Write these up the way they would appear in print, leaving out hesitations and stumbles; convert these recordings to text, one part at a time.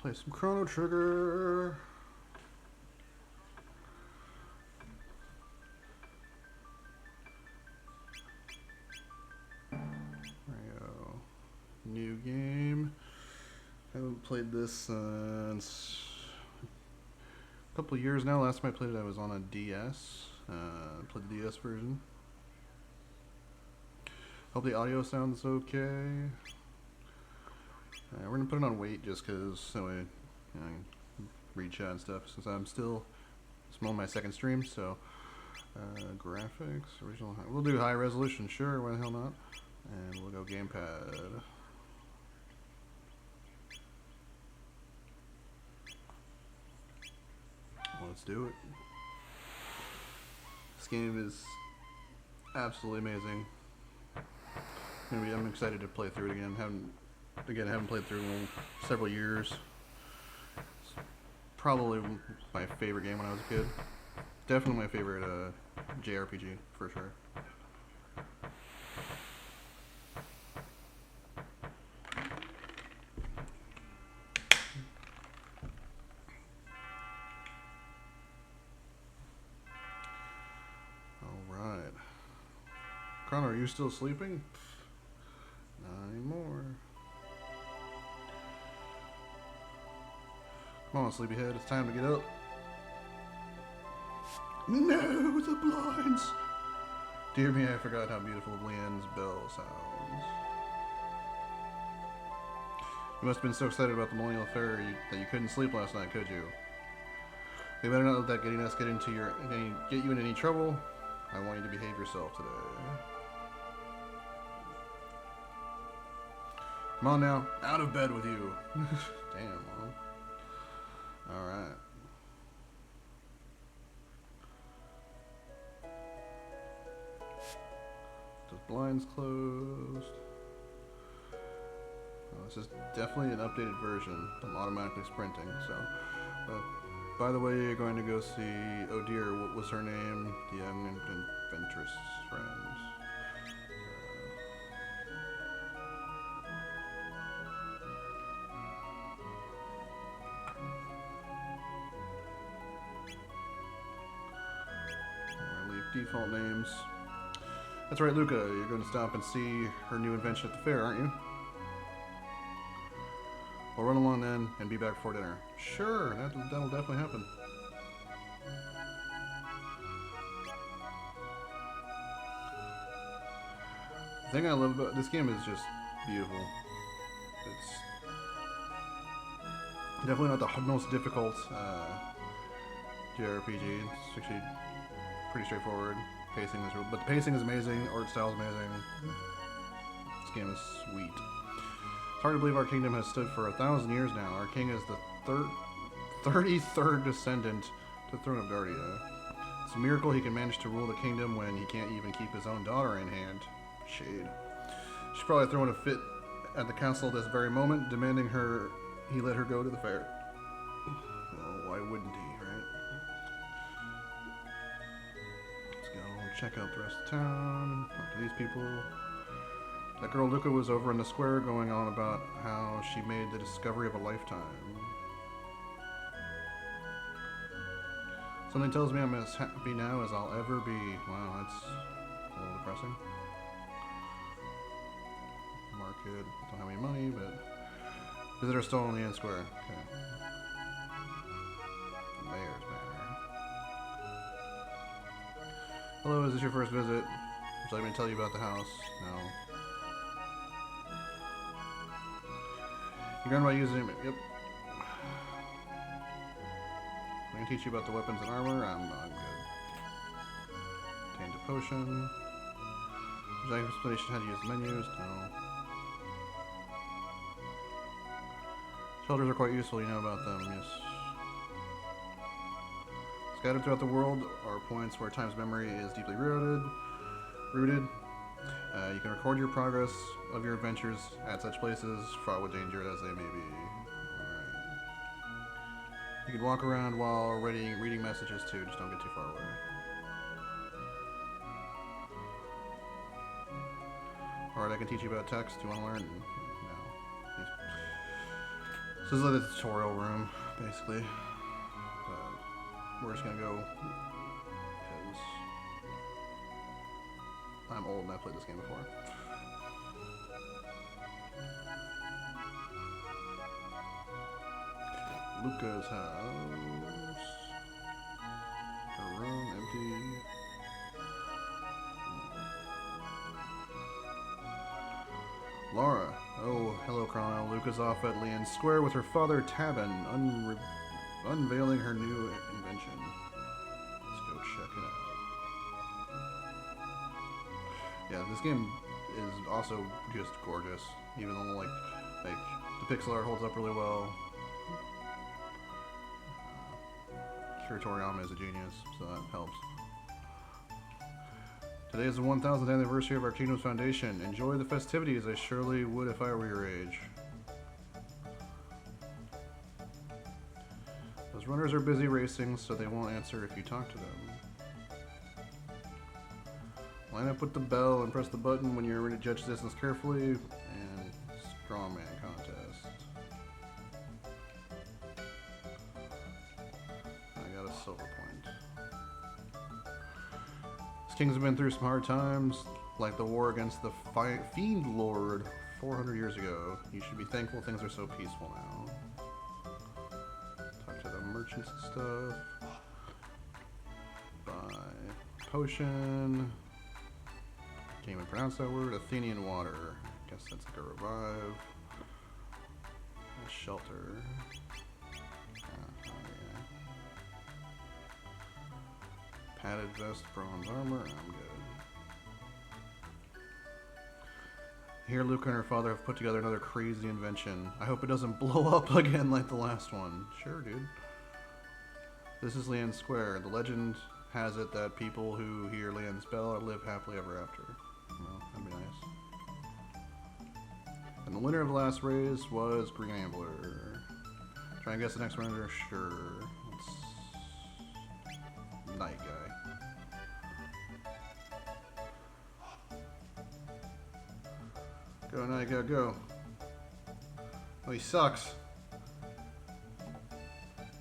Play some Chrono Trigger. New game. Haven't played this since a couple of years now. Last time I played it, I was on a DS. Played the DS version. Hope the audio sounds okay. We're gonna put it on wait just because that way, you know, I can read chat and stuff. Since I'm still, it's on my second stream, so graphics, original. We'll do high resolution, sure. Why the hell not? And we'll go gamepad. Let's do it. This game is absolutely amazing. I'm excited to play through it again. Haven't played through it in several years. It's probably my favorite game when I was a kid. Definitely my favorite JRPG for sure. Krator, are you still sleeping? Not anymore. Come on, sleepyhead, it's time to get up. No, the blinds! Dear me, I forgot how beautiful Leanne's bell sounds. You must have been so excited about the millennial affair that you couldn't sleep last night, could you? You better not let that get you in any trouble. I want you to behave yourself today. Come on now, out of bed with you. Damn, Mom. Alright. Those blinds closed. Oh, this is definitely an updated version. I'm automatically sprinting, so. By the way, you're going to go see, oh dear, what was her name? The adventurous friend. Default names. That's right, Luca. You're going to stop and see her new invention at the fair, aren't you? We'll run along then and be back for dinner. Sure, that'll definitely happen. The thing I love about this game is just beautiful. It's definitely not the most difficult JRPG. It's actually pretty straightforward. But the pacing is amazing. Art style is amazing. This game is sweet. It's hard to believe our kingdom has stood for 1,000 years now. Our king is the 33rd descendant to the throne of Dardia. It's a miracle he can manage to rule the kingdom when he can't even keep his own daughter in hand. Shade. She's probably throwing a fit at the castle this very moment, demanding he let her go to the fair. Well, why wouldn't he? Check out the rest of town, talk to these people. That girl Luca was over in the square going on about how she made the discovery of a lifetime. Something tells me I'm as happy now as I'll ever be. Wow, that's a little depressing. Market, don't have any money, but visitor still on the end square. Okay. Mayor's banner. Hello, is this your first visit? Would you like me to tell you about the house? No. You're going by using it. Yep. I can teach you about the weapons and armor. I'm good. Obtained a potion. Would you like an explanation how to use the menus? No. Shelters are quite useful, you know about them, yes. Scattered throughout the world are points where time's memory is deeply rooted. You can record your progress of your adventures at such places, fraught with danger as they may be. Alright. You can walk around while reading messages too, just don't get too far away. Alright, I can teach you about text. Do you want to learn? No. So this is like the tutorial room, basically. But we're just gonna go because I'm old and I played this game before. Luca's house. Her room empty. Laura. Oh, hello, Chrono. Luca's off at Leon's Square with her father, Tabin, unveiling her new invention. Let's go check it out. Yeah, this game is also just gorgeous, even though like the pixel art holds up really well. Krator is a genius, so that helps. Today is the 1000th anniversary of our kingdom's foundation. Enjoy the festivities. I surely would if I were your age. Those runners are busy racing, so they won't answer if you talk to them. Line up with the bell and press the button when you're ready to judge distance carefully. And strongman contest. I got a silver point. Kings have been through some hard times, like the war against the Fiend Lord 400 years ago. You should be thankful things are so peaceful now. Talk to the merchants and stuff. Buy potion. Can't even pronounce that word. Athenian water. Guess that's like a revive. A shelter. Padded vest, bronze armor, I'm good. Here Luca and her father have put together another crazy invention. I hope it doesn't blow up again like the last one. Sure, dude. This is Leon's Square. The legend has it that people who hear Leon's bell live happily ever after. Well, that'd be nice. And the winner of the last race was Green Ambler. Try and guess the next winner? Sure. It's Night Guy. Go, Night Guy, go. Oh, he sucks.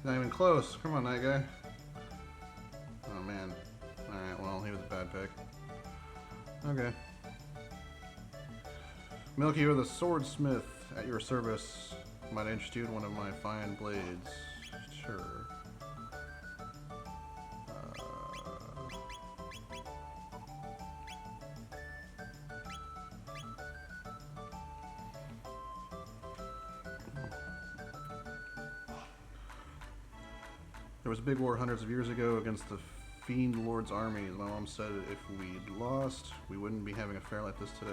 Not even close. Come on, Night Guy. Oh, man. Alright, well, he was a bad pick. Okay. Milky, you're the swordsmith at your service. Might interest you in one of my fine blades. Sure. There was a big war hundreds of years ago against the Fiend Lord's armies. My mom said if we'd lost, we wouldn't be having a fair like this today.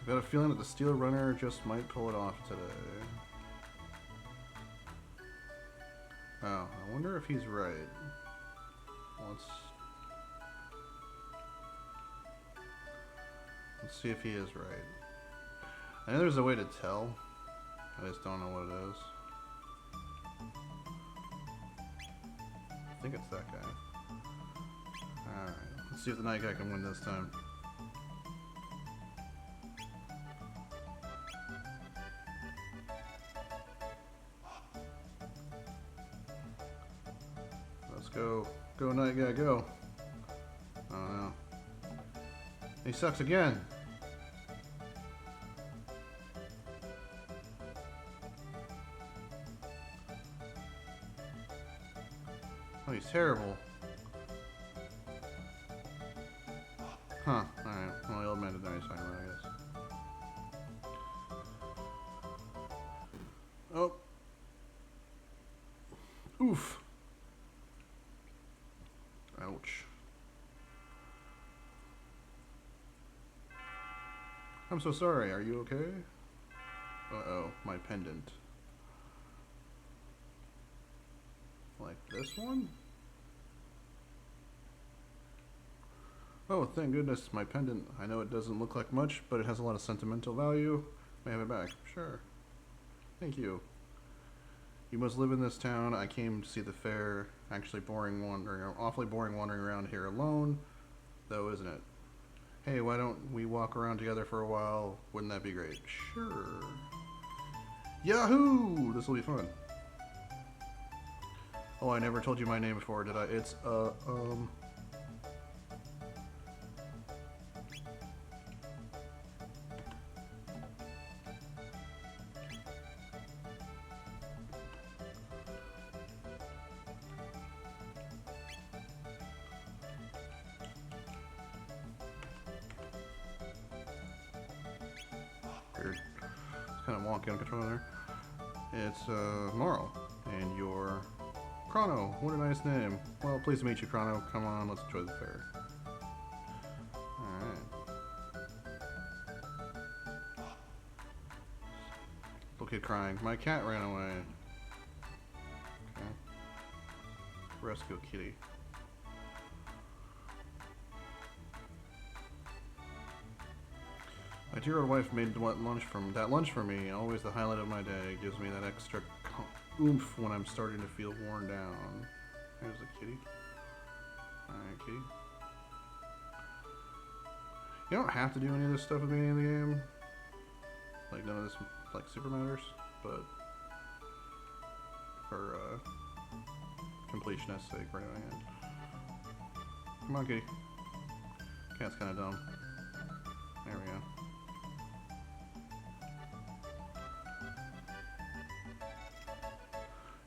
I've got a feeling that the Steel Runner just might pull it off today. Oh, I wonder if he's right. Let's see if he is right. I know there's a way to tell. I just don't know what it is. I think it's that guy. Alright, let's see if the Night Guy can win this time. Let's go. Go, Night Guy, go. Oh no. He sucks again. Oh, he's terrible. Huh, alright. Well, the old man did nice anyway, I guess. Oh. Oof. Ouch. I'm so sorry, are you okay? Uh-oh, my pendant. Like this one? Oh, thank goodness, my pendant. I know it doesn't look like much, but it has a lot of sentimental value. May I have it back? Sure. Thank you. You must live in this town. I came to see the fair. Awfully boring wandering around here alone, though, isn't it? Hey, why don't we walk around together for a while? Wouldn't that be great? Sure. Yahoo! This will be fun. Oh, I never told you my name before, did I? It's, weird. It's kind of wonky on controller. It's, Marl. And you're Chrono. What a nice name. Well, pleased to meet you, Chrono. Come on, let's enjoy the fair. Alright. Little kid crying. My cat ran away. Okay. Rescue a kitty. My dear old wife made lunch for me. Always the highlight of my day. Gives me that extra oomph when I'm starting to feel worn down. There's the kitty. Alright, kitty. You don't have to do any of this stuff at the beginning of the game. Like, none of this, like, super matters. But for, completionist's sake, we're doing it. Come on, kitty. Cat's kind of dumb. There we go.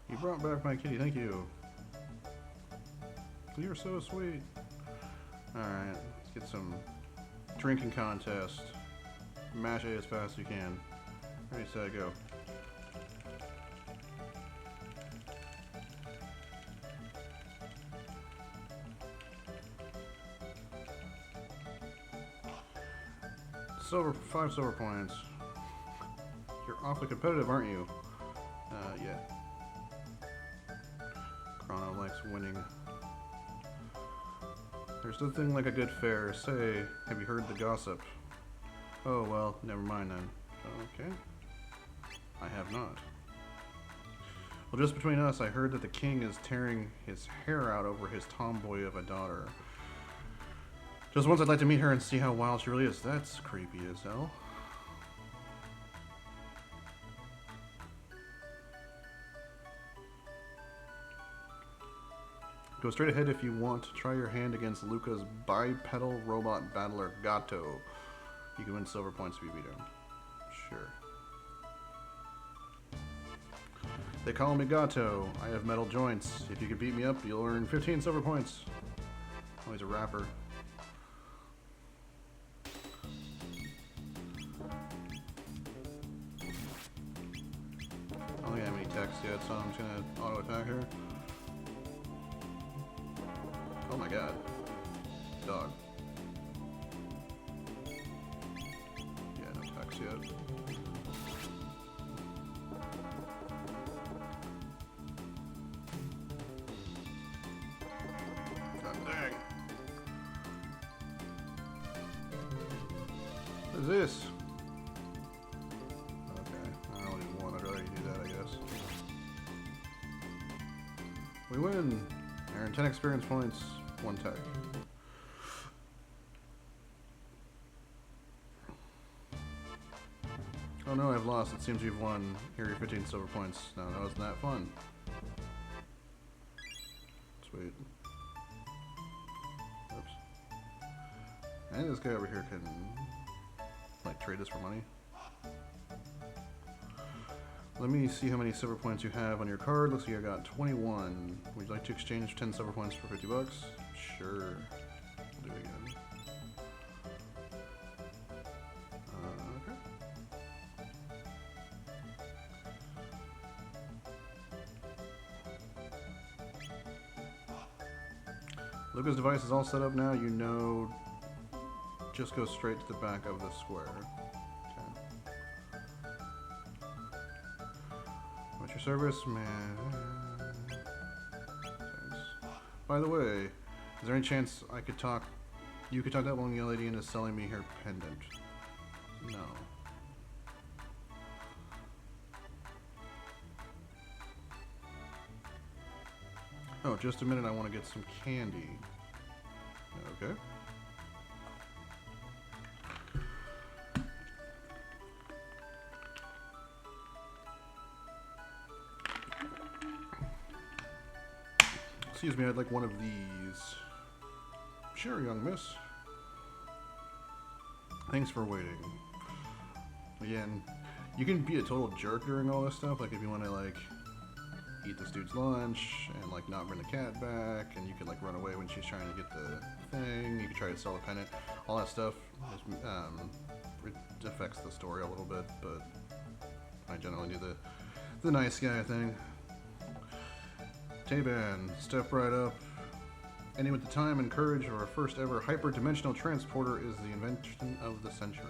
You brought back my kitty, thank you. You're so sweet. Alright, let's get some drinking contest. Mash A as fast as you can. Ready, set, go. Five silver points. You're awfully competitive, aren't you? Yeah. Chrono likes winning. There's nothing like a good fair. Say, have you heard the gossip? Oh, well, never mind then. Okay. I have not. Well, just between us, I heard that the king is tearing his hair out over his tomboy of a daughter. Just once I'd like to meet her and see how wild she really is. That's creepy as hell. Go straight ahead if you want to try your hand against Luca's bipedal robot battler Gato. You can win silver points if you beat him. Sure. They call me Gato. I have metal joints. If you can beat me up, you'll earn 15 silver points. Oh, he's a rapper. I don't think I have any text yet, so I'm just gonna auto attack her. Oh my god. Dog. Yeah, no text yet. God dang. What is this? Okay, I only one. I'd rather you do that, I guess. We win! Earn 10 experience points, 1 tech. Oh no, I've lost. It seems you've won. Here are your 15 silver points. No, that wasn't that fun. Sweet. Oops. And this guy over here can, like, trade this for money. Let me see how many silver points you have on your card. Looks like I got 21. Would you like to exchange 10 silver points for 50 bucks? Sure. We'll do it again. Okay. Luca's device is all set up now. You know, just go straight to the back of the square. Your service, man. Thanks. By the way, is there any chance I could talk? You could talk that one young lady into selling me her pendant. No. Oh, just a minute. I want to get some candy. Okay. Excuse me, I'd like one of these. Sure, young miss. Thanks for waiting. Again, you can be a total jerk during all this stuff. Like if you want to like eat this dude's lunch and like not bring the cat back, and you can like run away when she's trying to get the thing. You can try to sell a pennant. All that stuff it affects the story a little bit, but I generally do the nice guy thing. Taban, step right up. Ending with the time and courage of our first ever hyper-dimensional transporter is the invention of the century.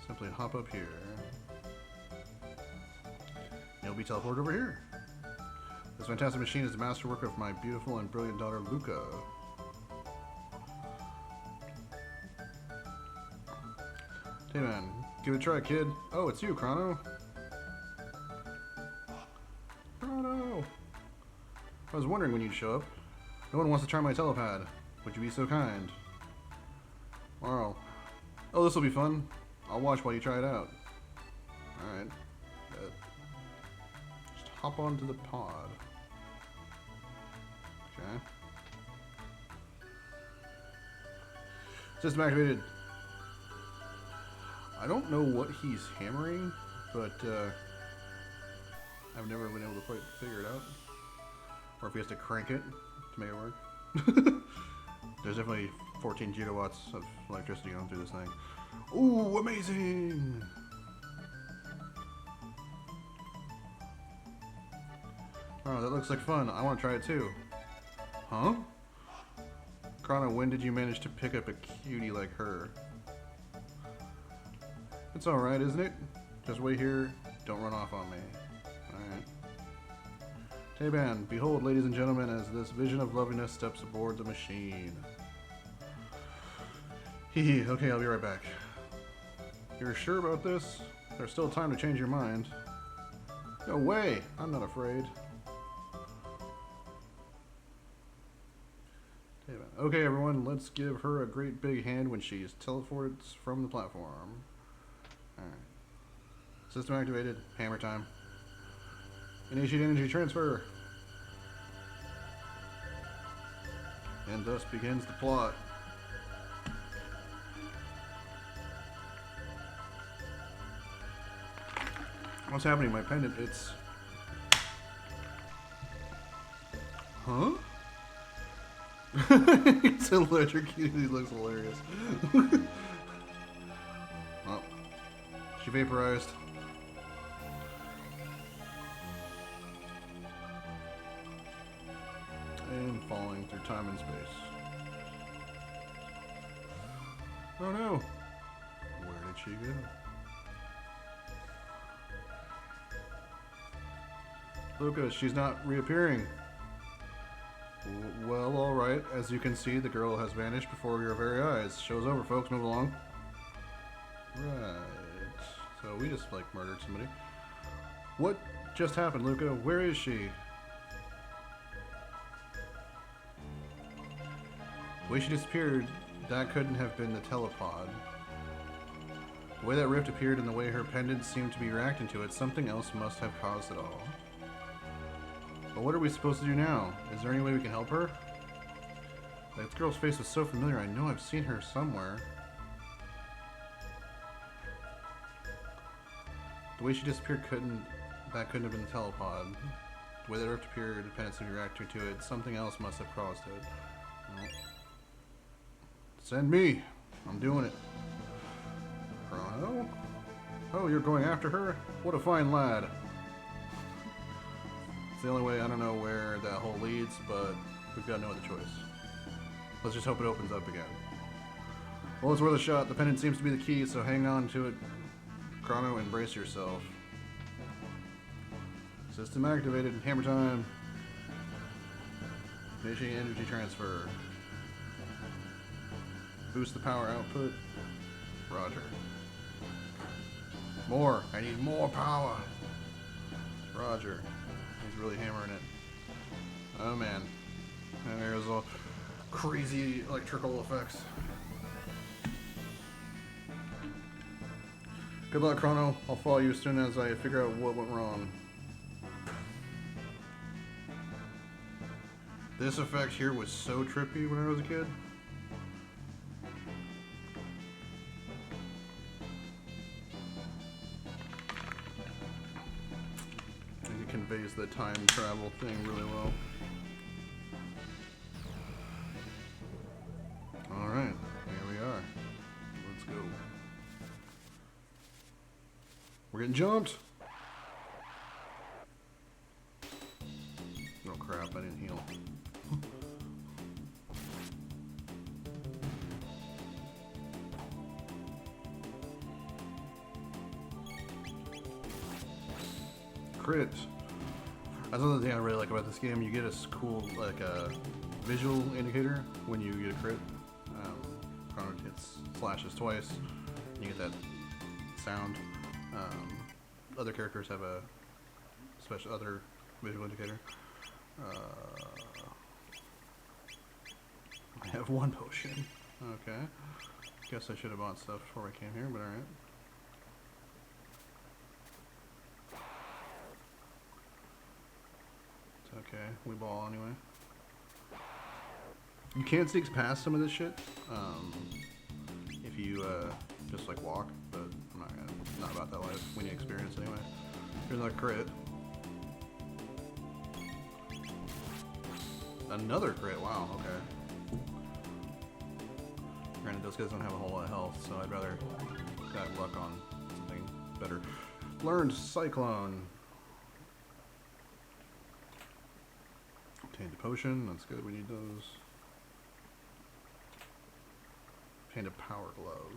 Simply hop up here. You'll be teleported over here. This fantastic machine is the masterwork of my beautiful and brilliant daughter, Luca. Hey man, give it a try, kid. Oh, it's you, Chrono. Chrono! I was wondering when you'd show up. No one wants to try my telepad. Would you be so kind? Wow. Oh, this will be fun. I'll watch while you try it out. Alright. Just hop onto the pod. Okay. System activated. I don't know what he's hammering, but I've never been able to quite figure it out. Or if he has to crank it to make it work. There's definitely 14 gigawatts of electricity going through this thing. Ooh, amazing! Oh, that looks like fun. I want to try it too. Huh? Chrono, when did you manage to pick up a cutie like her? It's alright, isn't it? Just wait here. Don't run off on me. Alright. Taban, behold, ladies and gentlemen, as this vision of loveliness steps aboard the machine. Hee okay, I'll be right back. You're sure about this? There's still time to change your mind. No way! I'm not afraid. Taban, okay, everyone, let's give her a great big hand when she is teleported from the platform. Alright. System activated. Hammer time. Initiate energy transfer. And thus begins the plot. What's happening? My pendant, it's... Huh? It's electrocuted. He looks hilarious. Oh. She vaporized. And falling through time and space. Oh no! Where did she go? Luca, she's not reappearing. Well, alright. As you can see, the girl has vanished before your very eyes. Show's over, folks. Move along. Right. So we just, like, murdered somebody. What just happened, Luca? Where is she? The way she disappeared, that couldn't have been the telepod. The way that rift appeared and the way her pendant seemed to be reacting to it, something else must have caused it all. But what are we supposed to do now? Is there any way we can help her? That girl's face was so familiar, I know I've seen her somewhere. The way she disappeared couldn't have been the telepod. The way that rift appeared, the pendant seemed to react to it, something else must have caused it. Well, send me! I'm doing it. Chrono? Oh, you're going after her? What a fine lad. It's the only way. I don't know where that hole leads, but we've got no other choice. Let's just hope it opens up again. Well, it's worth a shot. The pendant seems to be the key, so hang on to it. Chrono, embrace yourself. System activated. Hammer time. Initiating energy transfer. Boost the power output. Roger. More. I need more power. Roger. He's really hammering it. Oh man. And there's all crazy electrical effects. Good luck, Chrono. I'll follow you as soon as I figure out what went wrong. This effect here was so trippy when I was a kid. And it conveys the time travel thing really well. Alright, here we are. Let's go. We're getting jumped! Oh crap, I didn't heal. Crit. That's another thing I really like about this game. You get a cool, like a visual indicator when you get a crit. Chrono hits slashes twice. You get that sound. Other characters have a special other visual indicator. I have one potion. Okay. Guess I should have bought stuff before I came here, but alright. Okay, we ball anyway. You can sneak past some of this shit if you just like walk, but I'm not about that life. We need experience anyway. Here's another crit. Another crit, wow, okay. Granted, those guys don't have a whole lot of health, so I'd rather have luck on something better. Learned Cyclone. Obtained a potion, that's good, we need those. Obtained a power glove.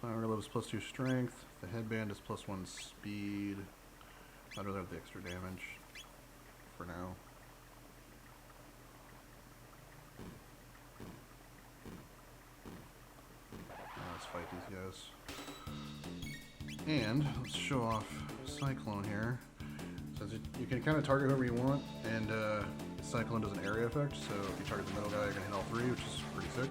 Power glove is +2 strength. The headband is +1 speed. I'd rather have the extra damage for now. Let's fight these guys. And let's show off Cyclone here. So you can kind of target whoever you want, and Cyclone does an area effect. So if you target the middle guy, you're gonna hit all three, which is pretty sick.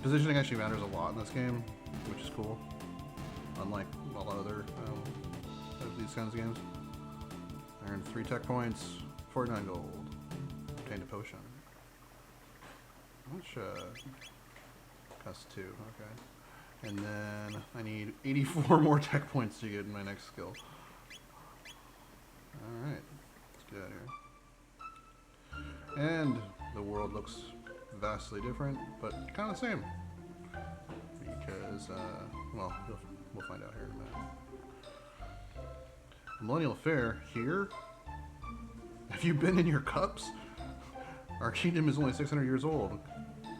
Positioning actually matters a lot in this game, which is cool. Unlike a lot of other of these kinds of games. I earned 3 tech points, 49 gold. Obtained a potion. How much? Cost 2. Okay. And then I need 84 more tech points to get in my next skill. All right, let's get out of here. And the world looks vastly different, but kind of the same. Because, well, we'll find out here in a minute. Millennial Fair here? Have you been in your cups? Our kingdom is only 600 years old.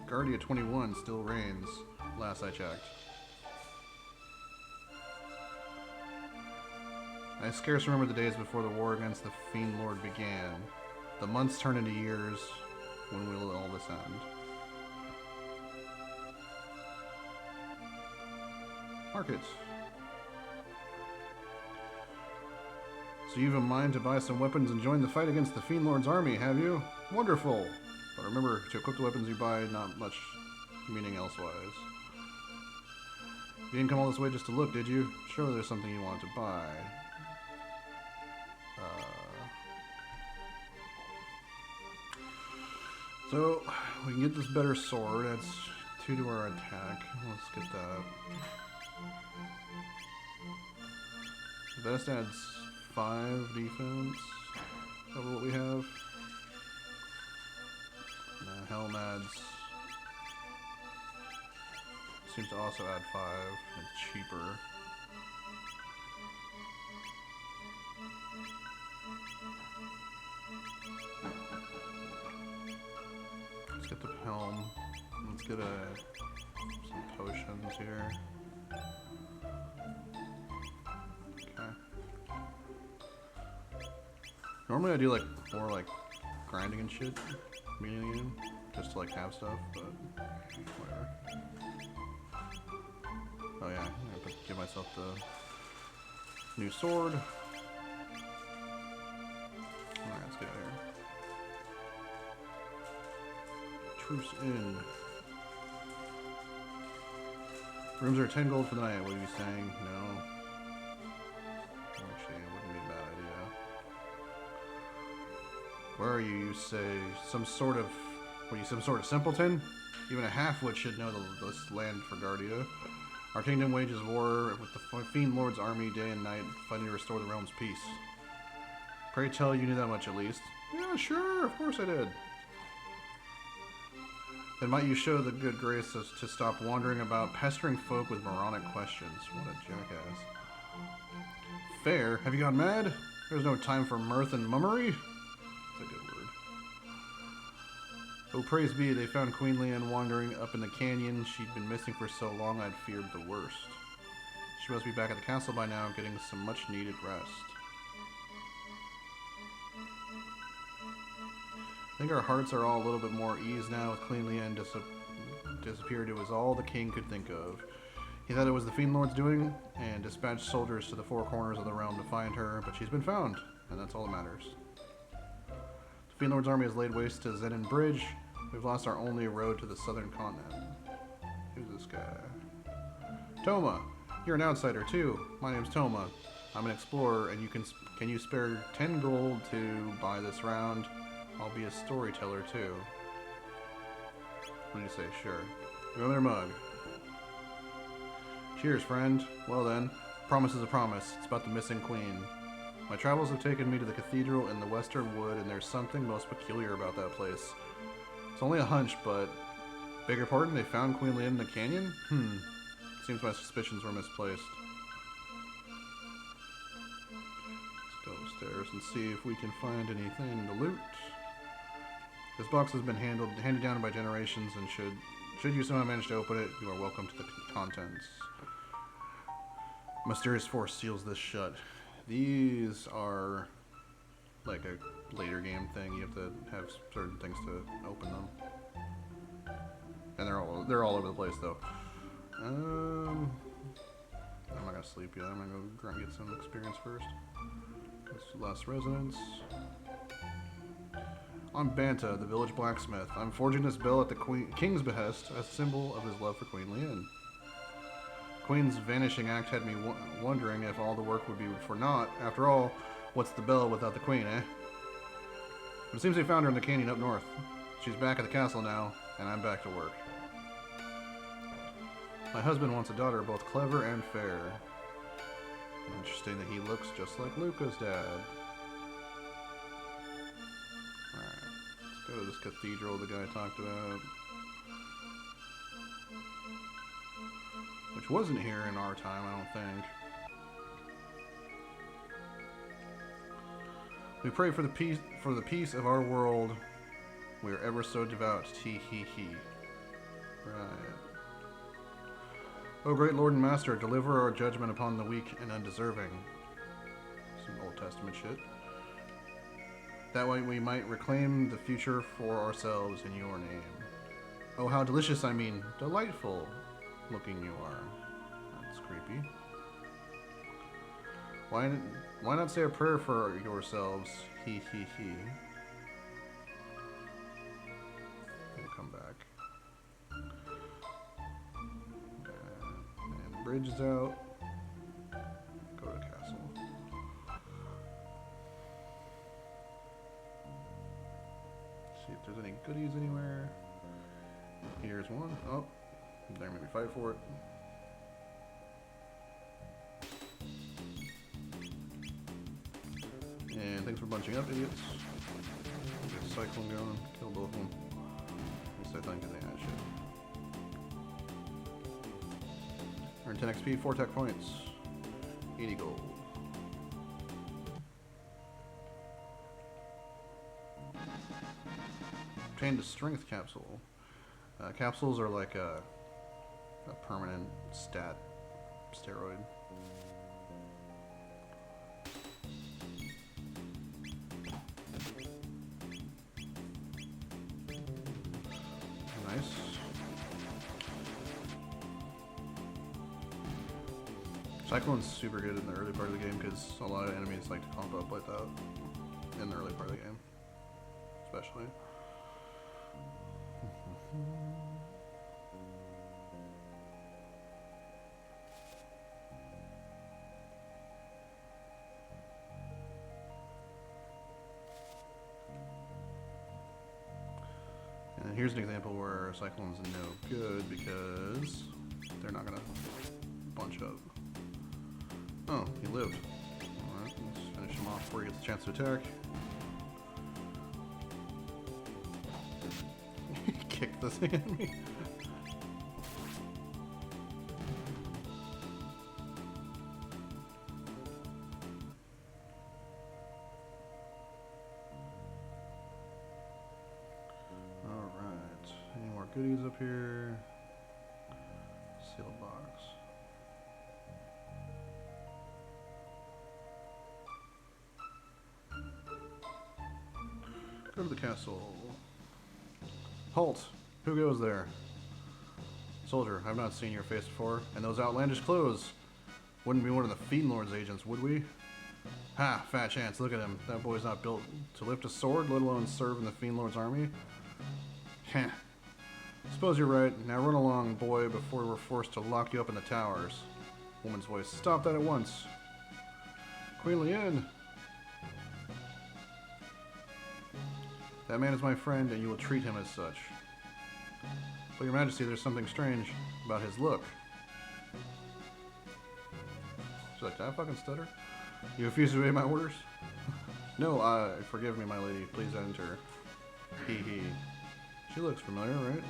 Guardia 21 still reigns, last I checked. I scarce remember the days before the war against the Fiend Lord began. The months turn into years. When will all this end? Market. So you have a mind to buy some weapons and join the fight against the Fiend Lord's army, have you? Wonderful! But remember, to equip the weapons you buy, not much meaning elsewise. You didn't come all this way just to look, did you? Surely there's something you wanted to buy. So, we can get this better sword. That's 2 to our attack. Let's get that. The vest adds 5 defense over what we have. And the helm adds... seems to also add 5. It's cheaper. Let's get the helm. Let's get some potions here. Okay. Normally I do like more like grinding and shit, beginning of the game, just to like have stuff, but whatever. Oh yeah, I'm gonna give myself the new sword. Alright, let's get out of here. Truce in. Rooms are 10 gold for the night. What are you saying? No. Actually, it wouldn't be a bad idea. Where are you, you say? Some sort of... What are you, some sort of simpleton? Even a half-wit should know this land for Guardia. Our kingdom wages war with the Fiend Lord's army day and night, fighting to restore the realm's peace. Pray tell you knew that much at least. Yeah, sure, of course I did. Then might you show the good grace to stop wandering about, pestering folk with moronic questions. What a jackass. Fair? Have you gone mad? There's no time for mirth and mummery? That's a good word. Oh, praise be, they found Queen Leanne wandering up in the canyon. She'd been missing for so long I'd feared the worst. She must be back at the castle by now, getting some much-needed rest. I think our hearts are all a little bit more at ease now with Queen Leanne disappeared. It was all the king could think of. He thought it was the Fiend Lord's doing, and dispatched soldiers to the four corners of the realm to find her, but she's been found, and that's all that matters. The Fiend Lord's army has laid waste to Zenin Bridge. We've lost our only road to the southern continent. Who's this guy? Toma! You're an outsider, too. My name's Toma. I'm an explorer, and can you spare 10 gold to buy this round? I'll be a storyteller, too. What do you say? Sure. Go their mug. Cheers, friend. Well then, promise is a promise. It's about the missing queen. My travels have taken me to the cathedral in the Western Wood, and there's something most peculiar about that place. It's only a hunch, but... Beg your pardon? They found Queen Leanne in the canyon? Seems my suspicions were misplaced. Let's go upstairs and see if we can find anything to loot. This box has been handed down by generations, and should you somehow manage to open it, you are welcome to the contents. Mysterious force seals this shut. These are like a later game thing. You have to have certain things to open them, and they're all over the place though. I'm not gonna sleep yet. I'm gonna go grind, get some experience first. This last residence. I'm Banta, the village blacksmith. I'm forging this bell at the king's behest, a symbol of his love for Queen Leanne. Queen's vanishing act had me wondering if all the work would be for naught. After all, what's the bell without the queen, eh? But it seems they found her in the canyon up north. She's back at the castle now, and I'm back to work. My husband wants a daughter both clever and fair. Interesting that he looks just like Luca's dad. Go to this cathedral the guy talked about. Which wasn't here in our time, I don't think. We pray for the peace of our world. We are ever so devout. Tee hee hee. Right. O great Lord and Master, deliver our judgment upon the weak and undeserving. Some Old Testament shit. That way we might reclaim the future for ourselves in your name. Oh, how delicious, I mean, delightful looking you are. That's creepy. Why not say a prayer for yourselves? He. We'll come back. And the bridge is out. Go to the castle. See if there's any goodies anywhere. Here's one. Oh, there, maybe fight for it. And thanks for bunching up, idiots. Get a cyclone going. Kill both of them. At least I think they had shit. Earn 10 XP, 4 tech points. 80 gold. Obtained a strength capsule. Capsules are like a permanent stat steroid. Nice. Cyclone's super good in the early part of the game because a lot of enemies like to pump up like that in the early part of the game, especially. Here's an example where Cyclone's no good because they're not gonna bunch up. Oh, he lived. Alright, let's finish him off before he gets a chance to attack. He kicked this thing at me. Goodies up here. Seal box. Go to the castle. Halt! Who goes there? Soldier, I've not seen your face before. And those outlandish clothes. Wouldn't be one of the Fiend Lord's agents, would we? Ha! Fat chance, look at him. That boy's not built to lift a sword, let alone serve in the Fiend Lord's army. Heh. Suppose you're right. Now run along, boy, before we're forced to lock you up in the towers. Woman's voice. Stop that at once. Queen Lian. That man is my friend, and you will treat him as such. But your majesty, there's something strange about his look. She's like, did I fucking stutter? You refuse to obey my orders? No, forgive me, my lady. Please enter. Hee hee. She looks familiar, right?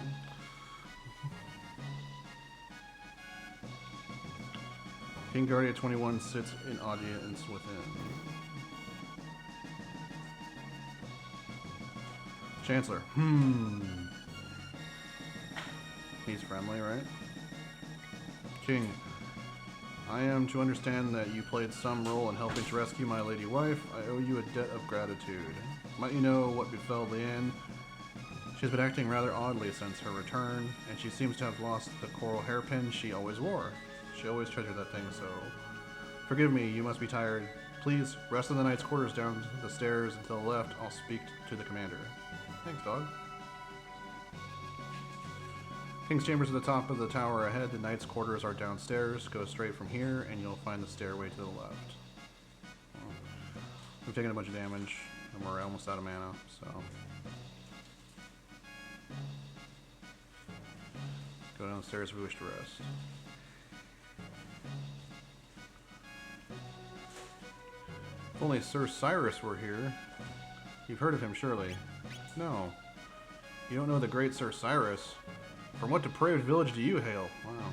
King Guardia 21 sits in audience within. Chancellor. He's friendly, right? King. I am to understand that you played some role in helping to rescue my lady wife. I owe you a debt of gratitude. Might you know what befell Lian? She's been acting rather oddly since her return, and she seems to have lost the coral hairpin she always wore. She always treasured that thing, so... Forgive me, you must be tired. Please, rest in the knight's quarters down the stairs and to the left. I'll speak to the commander. Thanks, dog. King's chambers at the top of the tower ahead. The knight's quarters are downstairs. Go straight from here, and you'll find the stairway to the left. Well, we've taken a bunch of damage, and we're almost out of mana, so... Go downstairs if we wish to rest. If only Sir Cyrus were here. You've heard of him, surely. No. You don't know the great Sir Cyrus. From what depraved village do you hail? Wow.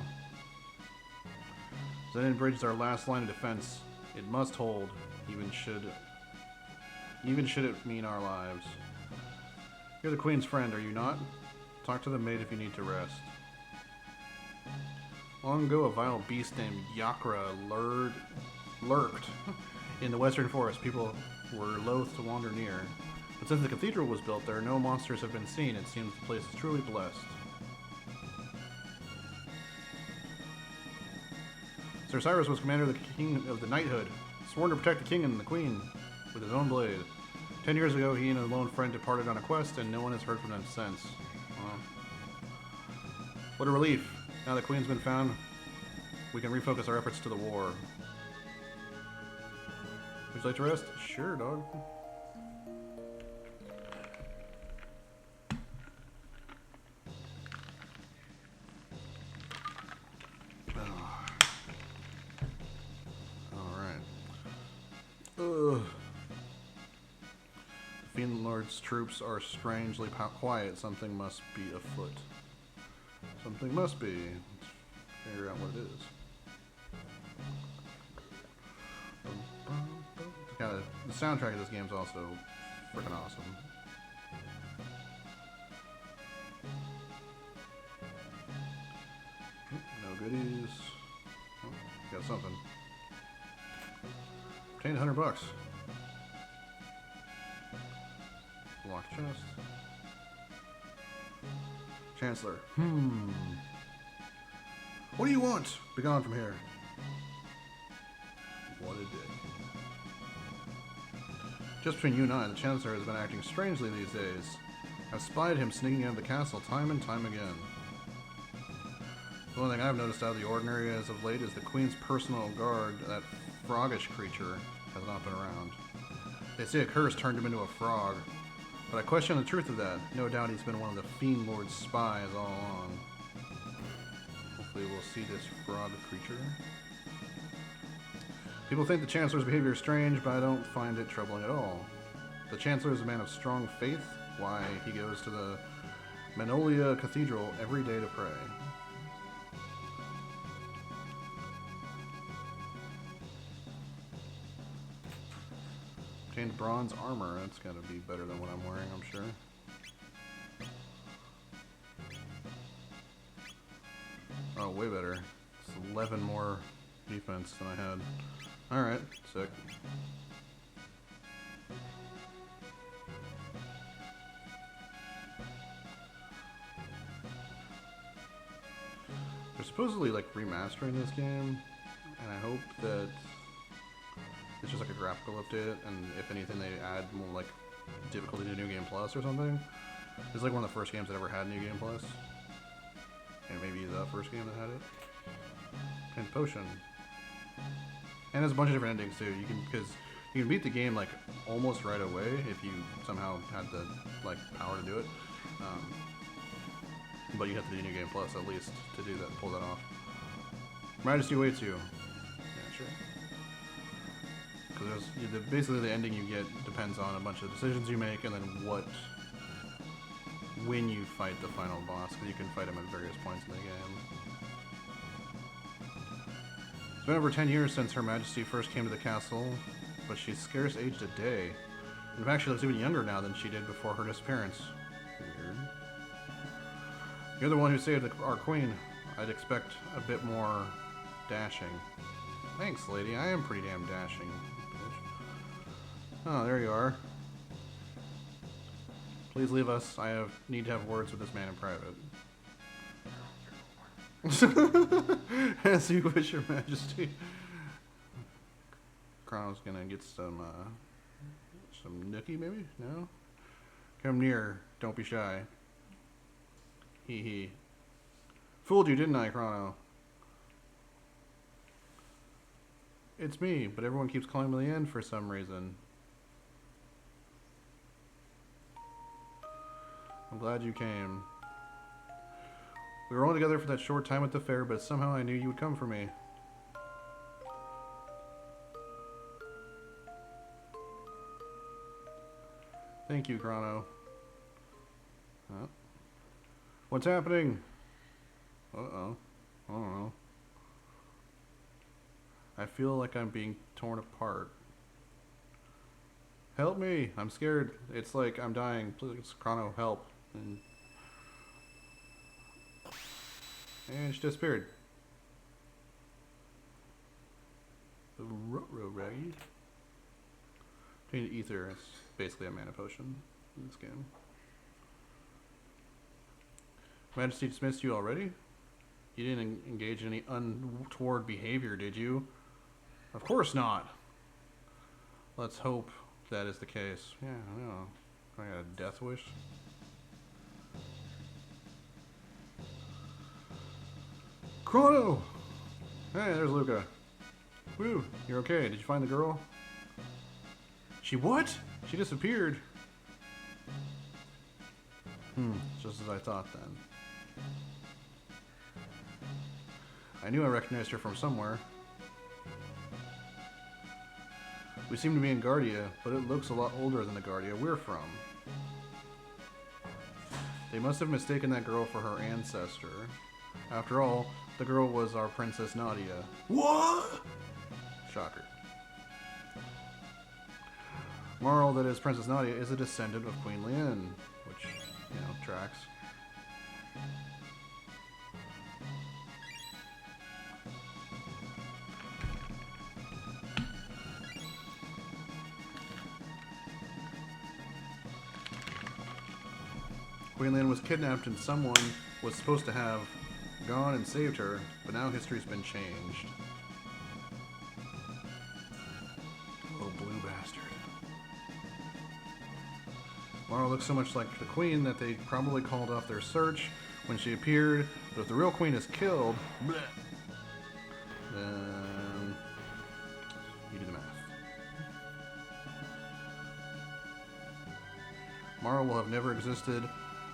Zenin Bridge is our last line of defense. It must hold, even should it mean our lives. You're the Queen's friend, are you not? Talk to the maid if you need to rest. Long ago, a vile beast named Yakra lurked in the western forest. People were loath to wander near. But since the cathedral was built there, no monsters have been seen. It seems the place is truly blessed. Sir Cyrus was commander of the king of the knighthood, sworn to protect the king and the queen with his own blade. 10 years ago, he and a lone friend departed on a quest, and no one has heard from them since. What a relief. Now the queen's been found, we can refocus our efforts to the war. Would you like to rest? Sure, dog. The Fiend Lord's troops are strangely quiet. Something must be afoot. Something must be. Let's figure out what it is. The soundtrack of this game is also freaking awesome. No goodies. Oh, got something. Obtained $100. Locked chest. Chancellor. What do you want? Be gone from here. What a dick. Just between you and I, the Chancellor has been acting strangely these days. I've spied him sneaking out of the castle time and time again. The only thing I've noticed out of the ordinary as of late is the Queen's personal guard, that froggish creature, has not been around. They say a curse turned him into a frog. But I question the truth of that. No doubt he's been one of the Fiend Lord's spies all along. Hopefully we'll see this frog creature. People think the Chancellor's behavior is strange, but I don't find it troubling at all. The Chancellor is a man of strong faith. Why, he goes to the Manolia Cathedral every day to pray. Obtained bronze armor. That's gotta be better than what I'm wearing, I'm sure. Oh, way better. It's 11 more defense than I had. Alright, sick. They're supposedly like remastering this game, and I hope that it's just like a graphical update, and if anything they add more like difficulty to New Game Plus or something. It's like one of the first games that ever had New Game Plus. And maybe the first game that had it. And Potion. And there's a bunch of different endings too. You can, because you can beat the game like almost right away if you somehow had the like power to do it. But you have to do New Game Plus at least to do that, pull that off. Majesty waits you. Yeah, sure. Because basically the ending you get depends on a bunch of decisions you make, and then when you fight the final boss, because you can fight him at various points in the game. It's been over 10 years since Her Majesty first came to the castle, but she's scarce aged a day. In fact, she looks even younger now than she did before her disappearance. Weird. You're the one who saved our queen. I'd expect a bit more dashing. Thanks, lady. I am pretty damn dashing. Oh, there you are. Please leave us. I need to have words with this man in private. As you wish, Your Majesty. Chrono's gonna get some nookie, maybe? No? Come near. Don't be shy. Hee hee. Fooled you, didn't I, Chrono? It's me, but everyone keeps calling me the end for some reason. I'm glad you came. We were only together for that short time at the fair, but somehow I knew you would come for me. Thank you, Chrono. Huh? What's happening? Uh-oh. I don't know. I feel like I'm being torn apart. Help me! I'm scared. It's like I'm dying. Please, Chrono, help. And she disappeared. The Ruggy. Obtained ether. It's basically a mana potion in this game. Majesty dismissed you already? You didn't engage in any untoward behavior, did you? Of course not. Let's hope that is the case. Yeah, I know. I got a death wish. Chrono! Hey, there's Luca. Woo, you're okay. Did you find the girl? She what? She disappeared. Just as I thought then. I knew I recognized her from somewhere. We seem to be in Guardia, but it looks a lot older than the Guardia we're from. They must have mistaken that girl for her ancestor. After all, the girl was our Princess Nadia. What? Shocker. Moral, that is, Princess Nadia is a descendant of Queen Lien, which, you know, tracks. Queen Lien was kidnapped and someone was supposed to have gone and saved her, but now history's been changed. Little blue bastard. Mara looks so much like the queen that they probably called off their search when she appeared, but if the real queen is killed, bleh, then you do the math. Tomorrow will have never existed,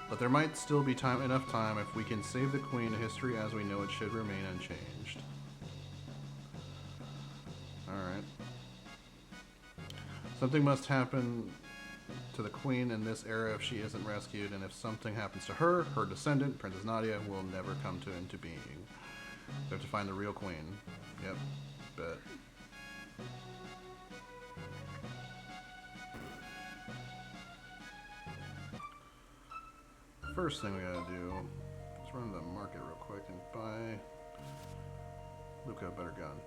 but there might still be enough time if we can save the Queen. History as we know it should remain unchanged. Alright. Something must happen to the Queen in this era if she isn't rescued, and if something happens to her, her descendant, Princess Nadia, will never come into being. We have to find the real Queen. Yep, bet. First thing we gotta do is run to the market real quick and buy Luca a better gun.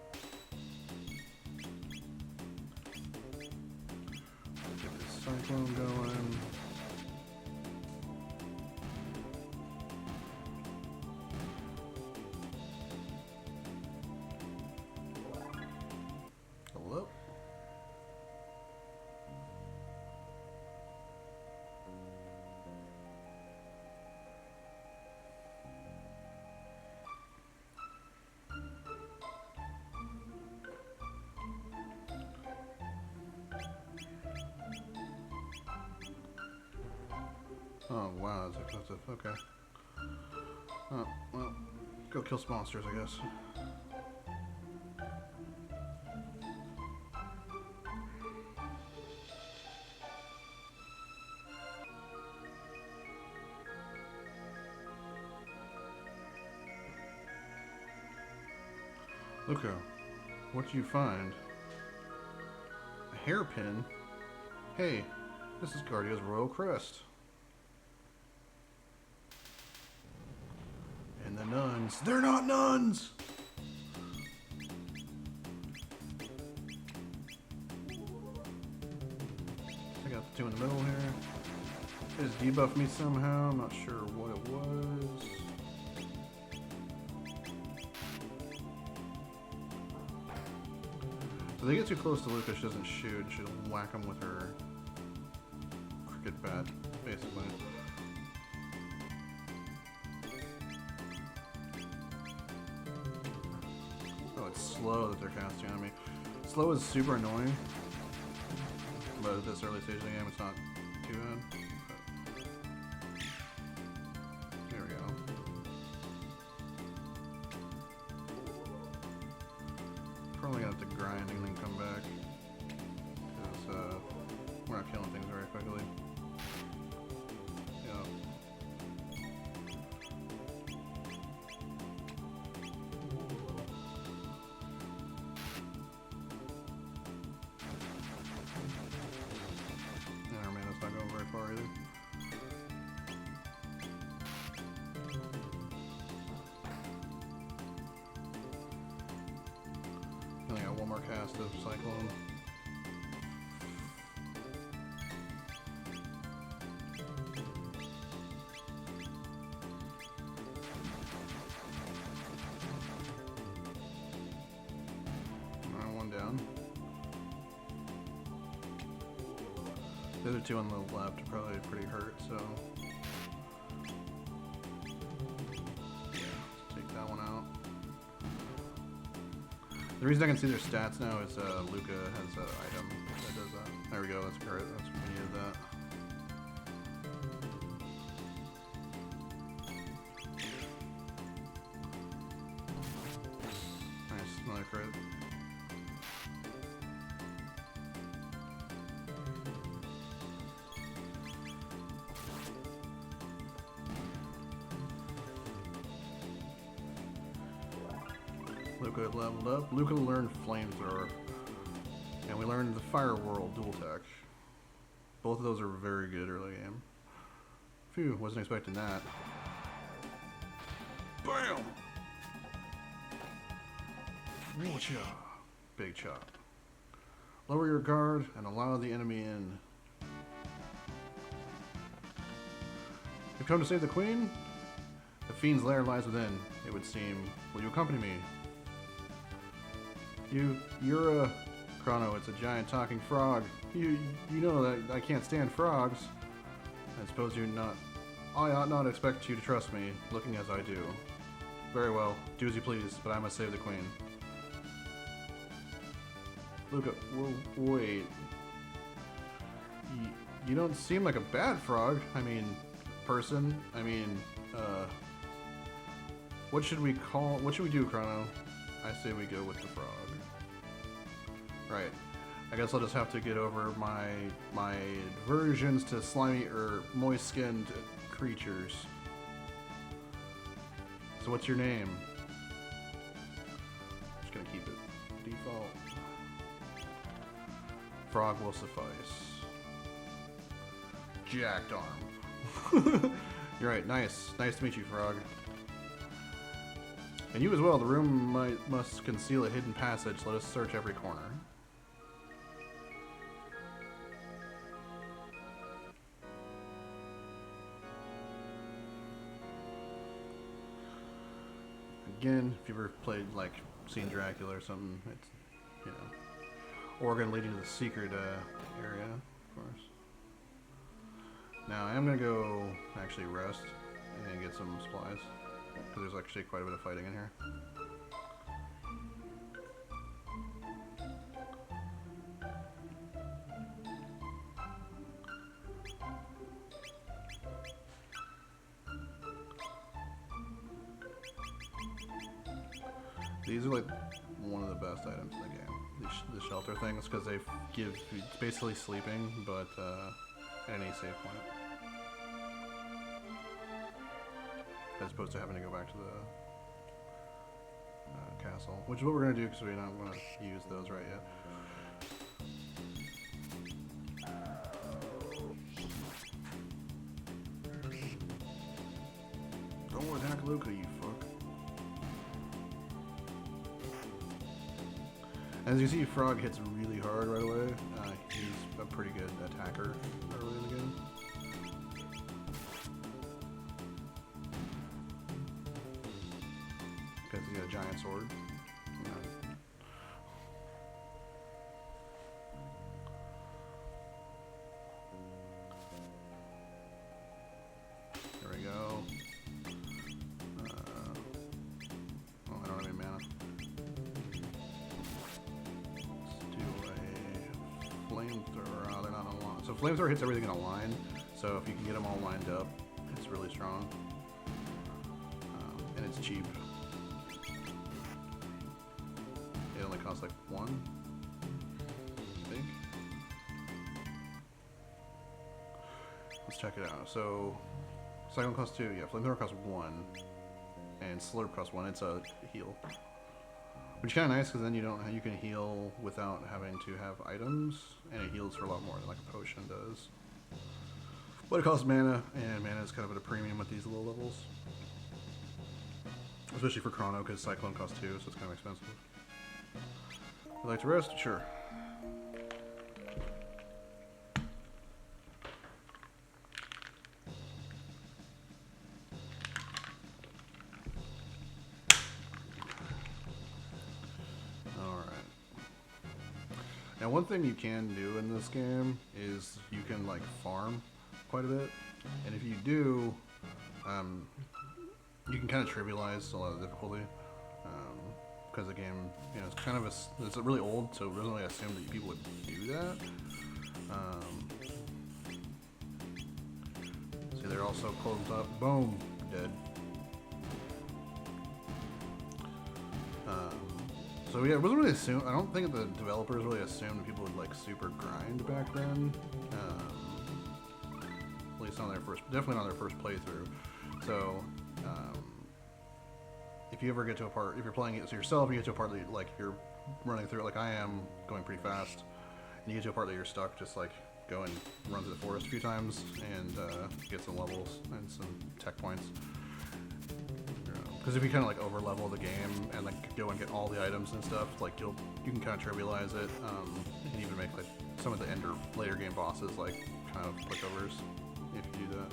Get this cyclone going. Hello? Oh wow, that's expensive. Okay. Oh, well, go kill some monsters, I guess. Luca, what'd you find? A hairpin? Hey, this is Guardia's royal crest. And the nuns. They're not nuns! I got the two in the middle here. It just debuffed me somehow. I'm not sure what it was. If they get too close to Luca, she doesn't shoot. She'll whack him with her cricket bat, basically. Oh, it's slow that they're casting on me. Slow is super annoying, but at this early stage of the game, it's not too bad. But there we go. Probably gonna have to grind and then come back, because we're not killing things very quickly. Yep. Oh man, that's not going very far either. Only got one more cast of Cyclone. Alright, one down. The other two on the left are probably pretty hurt, so yeah, let's take that one out. The reason I can see their stats now is Luca has an item that does that. There we go, that's correct. That's we needed that. Nice, another crit. Luca leveled up. Luca learned Flamethrower. And we learned the Fire Whirl dual tech. Both of those are very good early game. Phew, wasn't expecting that. BAM! Whatcha? Big chop. Lower your guard and allow the enemy in. You've come to save the Queen? The Fiend's lair lies within, it would seem. Will you accompany me? You're a Chrono. It's a giant talking frog. You know that I can't stand frogs. I suppose I ought not expect you to trust me, looking as I do. Very well, do as you please, but I must save the Queen. Luca, wait. You don't seem like a bad frog. I mean, person. I mean, what should we do, Chrono? I say we go with the frog. Right. I guess I'll just have to get over my aversions to slimy or moist-skinned creatures. So what's your name? Just gonna keep it default. Frog will suffice. Jacked arm. You're right. Nice. Nice to meet you, Frog. And you as well. The room must conceal a hidden passage. Let us search every corner. Again, if you've ever played, like, seen Dracula or something, it's, you know, organ leading to the secret area, of course. Now, I am going to go actually rest and get some supplies, because there's actually quite a bit of fighting in here. These are like one of the best items in the game. The shelter things, because they give, it's basically sleeping, but at any save point. As opposed to having to go back to the castle, which is what we're going to do because we're not going to use those right yet. Don't attack Luca, you fuck. As you see, Frog hits really hard right away. He's a pretty good attacker early in the game. Because he's got a giant sword. Yeah. There we go. Oh, I don't have any mana. Flamethrower, they're not on line. So Flamethrower hits everything in a line, so if you can get them all lined up, it's really strong. And it's cheap. It only costs like 1, I think. Let's check it out. So, Cyclone costs 2, yeah, Flamethrower costs 1, and Slurp costs 1, it's a heal. Which is kind of nice because then you can heal without having to have items, and it heals for a lot more than like a potion does. But it costs mana, and mana is kind of at a premium with these low levels. Especially for Chrono, because Cyclone costs 2, so it's kind of expensive. Would you like to rest? Sure. Now, one thing you can do in this game is you can like farm quite a bit, and if you do, you can kind of trivialize a lot of the difficulty because the game, you know, it's kind of it's really old, so it doesn't really assume that people would do that. See, they're also closed up. Boom, dead. So yeah, it wasn't really assumed. I don't think the developers really assumed people would like super grind back then. At least on their definitely on their first playthrough. So if you ever get to a part, if you're playing it yourself, you get to a part that like you're running through it like I am, going pretty fast, and you get to a part that you're stuck, just like go and run through the forest a few times and get some levels and some tech points. Because if you kind of like over level the game and like go and get all the items and stuff, like you can kind of trivialize it, and even make like some of the later game bosses like kind of pushovers if you do that.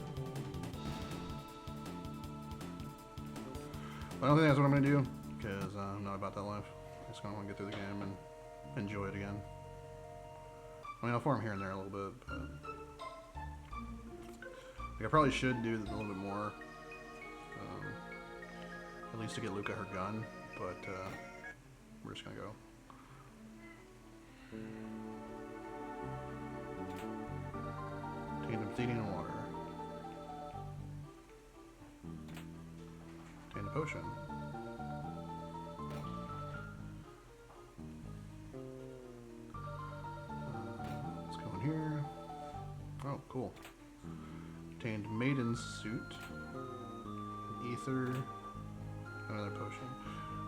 But I don't think that's what I'm gonna do because I'm not about that life. I just kind of want to get through the game and enjoy it again. I mean, I'll farm here and there a little bit, but like, I probably should do a little bit more. At least to get Luca her gun, but we're just gonna go. Kingdom Feeding and Water. Obtained a potion. Let's go in here. Oh, cool. Obtained Maiden's Suit. Ether. Another potion.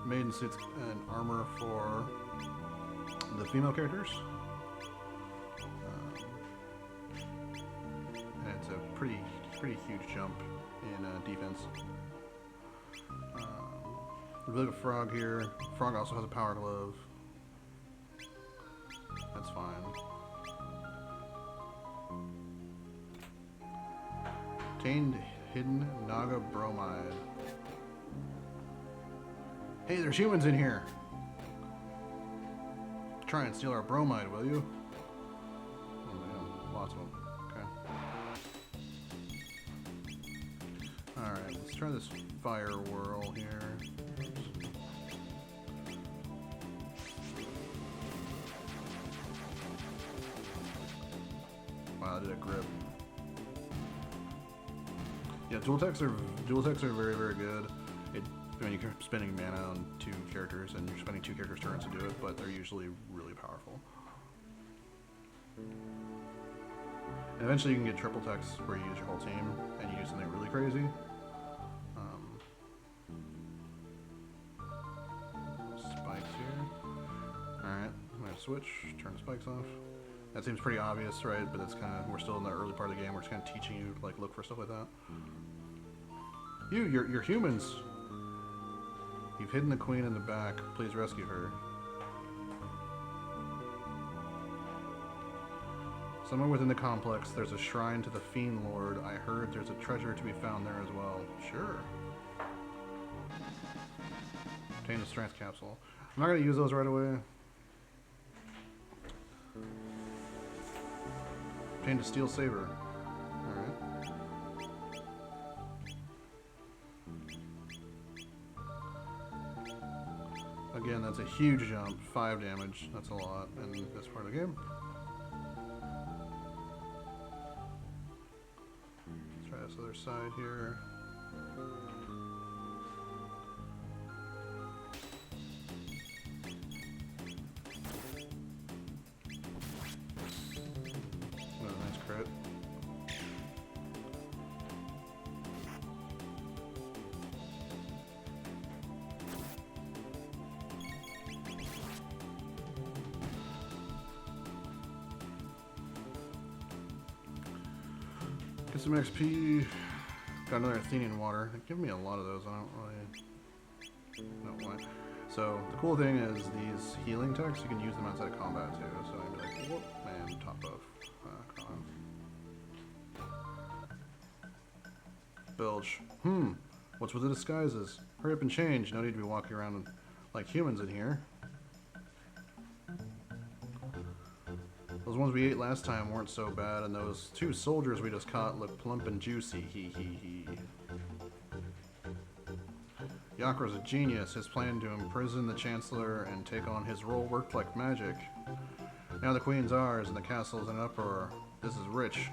Maiden Suit's an armor for the female characters. And it's a pretty huge jump in defense. We look at Frog here. Frog also has a power glove. That's fine. Obtained Hidden Naga Bromide. Hey, there's humans in here! Try and steal our bromide, will you? Oh man, lots of them. Okay. Alright, let's try this fire whirl here. Wow, I did a grip. Yeah, dual techs are very, very good. I mean, you're spending mana on 2 characters, and you're spending 2 characters' turns to do it, but they're usually really powerful. And eventually you can get triple techs where you use your whole team, and you do something really crazy. Spikes here. Alright, I'm gonna switch, turn the spikes off. That seems pretty obvious, right? But that's kind of, we're still in the early part of the game. We're just kind of teaching you to like look for stuff like that. You're humans. You've hidden the queen in the back. Please rescue her. Somewhere within the complex, there's a shrine to the Fiend Lord. I heard there's a treasure to be found there as well. Sure. Obtain a strength capsule. I'm not going to use those right away. Obtained a steel saber. Alright. Again, that's a huge jump. 5 damage. That's a lot in this part of the game. Let's try this other side here. Get some XP. Got another Athenian water. They give me a lot of those. I don't really know why. So the cool thing is these healing techs, you can use them outside of combat too. So I'd be like, whoop, man, top of Chrono. Bilge. What's with the disguises? Hurry up and change. No need to be walking around like humans in here. Those ones we ate last time weren't so bad, and those 2 soldiers we just caught look plump and juicy. Hee hee hee. Yakra's a genius. His plan to imprison the Chancellor and take on his role worked like magic. Now the Queen's ours, and the castle's in an uproar. This is rich.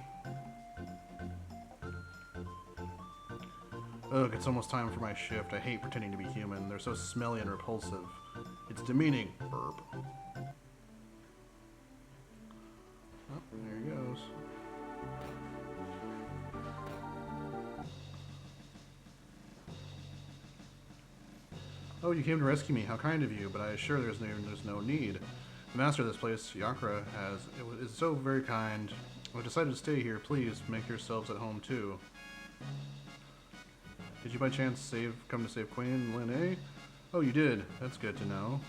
Ugh, it's almost time for my shift. I hate pretending to be human. They're so smelly and repulsive. It's demeaning. Burp. Oh, there he goes. Oh, you came to rescue me. How kind of you, but I assure there's no need. The master of this place, Yakra, is so very kind. I've decided to stay here. Please, make yourselves at home too. Did you by chance come to save Queen Lene? Oh, you did. That's good to know.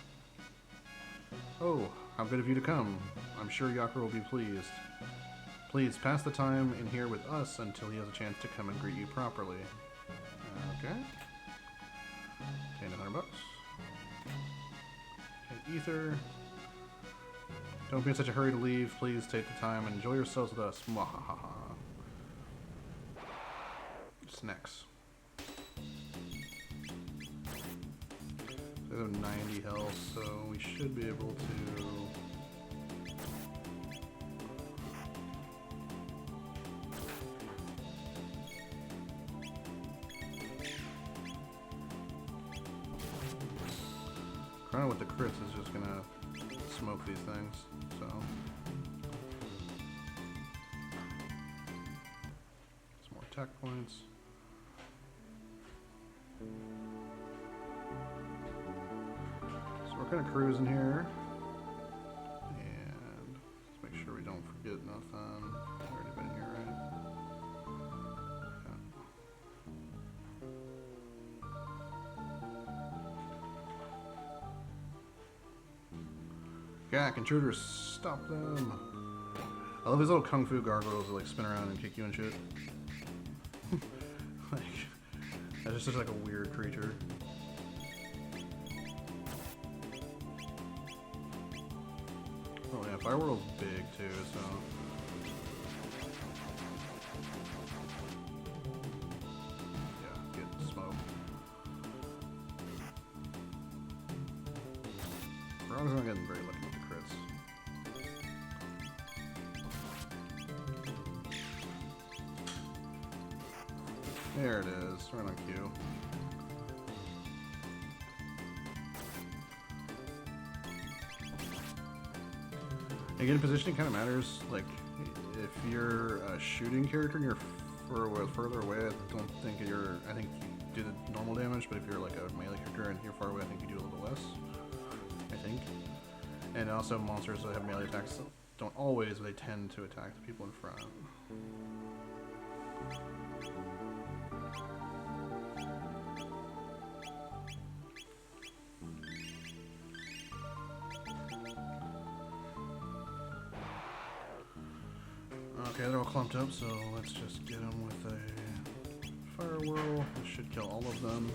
Oh, how good of you to come. I'm sure Yakra will be pleased. Please, pass the time in here with us until he has a chance to come and greet you properly. Okay. $100 bucks. Okay, ether. Don't be in such a hurry to leave. Please take the time and enjoy yourselves with us. Mwahaha. Snacks. They have 90 health, so we should be able to... Chrono with the crits is just gonna smoke these things, so. Some more attack points. So we're kind of cruising here. And let's make sure we don't forget nothing. We've already been here, right? Gak, intruders, stop them. I love these little kung fu gargoyles that like spin around and kick you and shit. Like, that's just such like a weird creature. Oh yeah, Fireworld's big too, so. Yeah, get smoke. We're always not getting very lucky with the crits. There it is, right on cue. Again, positioning kind of matters. Like, if you're a shooting character and you're further away, I don't think you're. I think you do the normal damage, but if you're like a melee character and you're far away, I think you do a little bit less. I think. And also, monsters that have melee attacks don't always, but they tend to attack the people in front. Okay, they're all clumped up, so let's just get them with a fire whirl. This should kill all of them.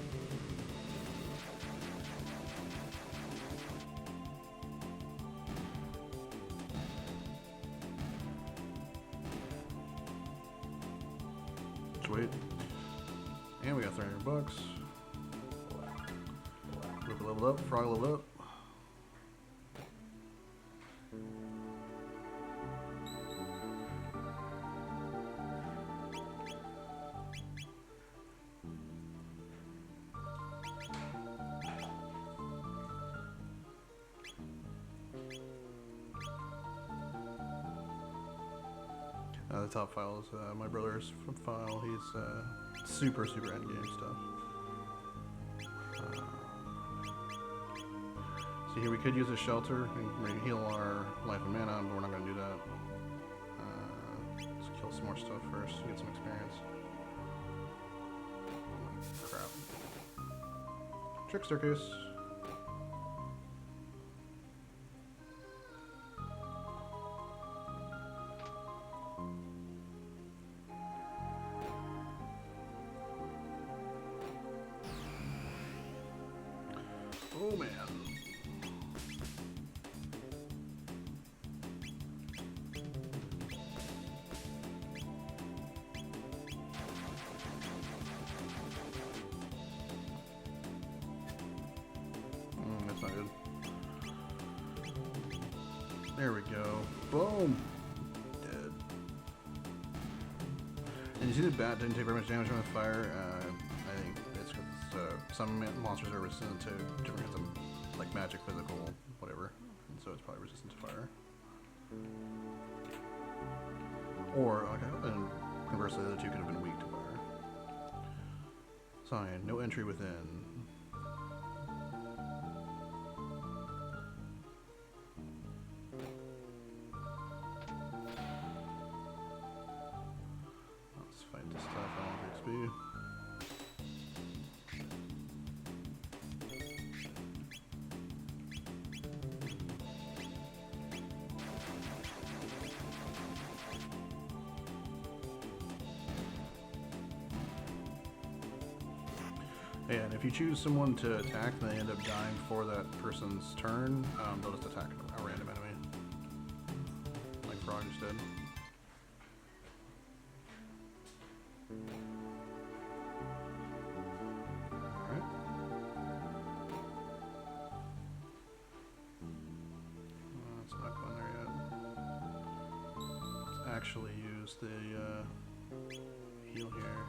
Sweet. And we got $300. Level up, frog level up. The top file is my brother's file. He's super endgame stuff. So here we could use a shelter and maybe heal our life and mana, but we're not going to do that. Let's kill some more stuff first to get some experience. Oh, crap. Trick staircase. Oh man. That's not good. There we go. Boom. Dead. And you see the bat didn't take very much damage from the fire. I think it's because some monsters are resistant to different kinds of like magic, physical, whatever, and so it's probably resistant to fire. Or and conversely, the other two could have been weak to fire. Sign: no entry within. Let's fight this stuff. I want XP. And if you choose someone to attack and they end up dying before that person's turn, they'll just attack a random enemy. Like Frog just did. Alright. It's not going there yet. Let's actually use the heal here.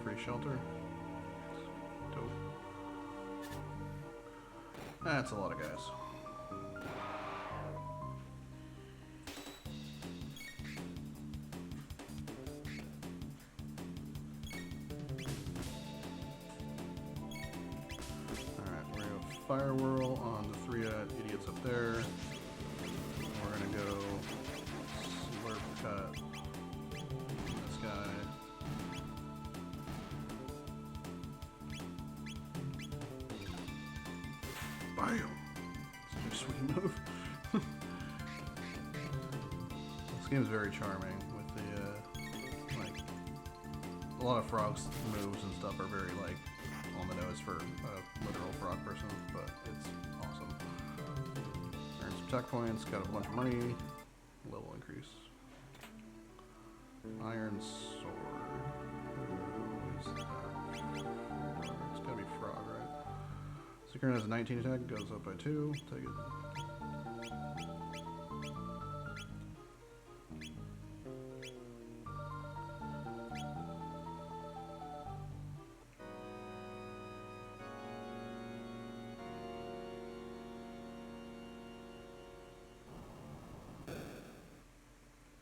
free shelter. Dope. That's a lot of guys. Fire whirl on the three idiots up there. We're gonna go slurp cut this guy. Bam! Such a sweet move. This game is very charming with the like a lot of frogs moves and stuff are very like on the nose for a literal frog person, but it's awesome. Earn some tech points, got a bunch of money, level increase. Iron sword. Who is that? It's gotta be frog, right? Seeker has a 19 attack, goes up by 2. Take it.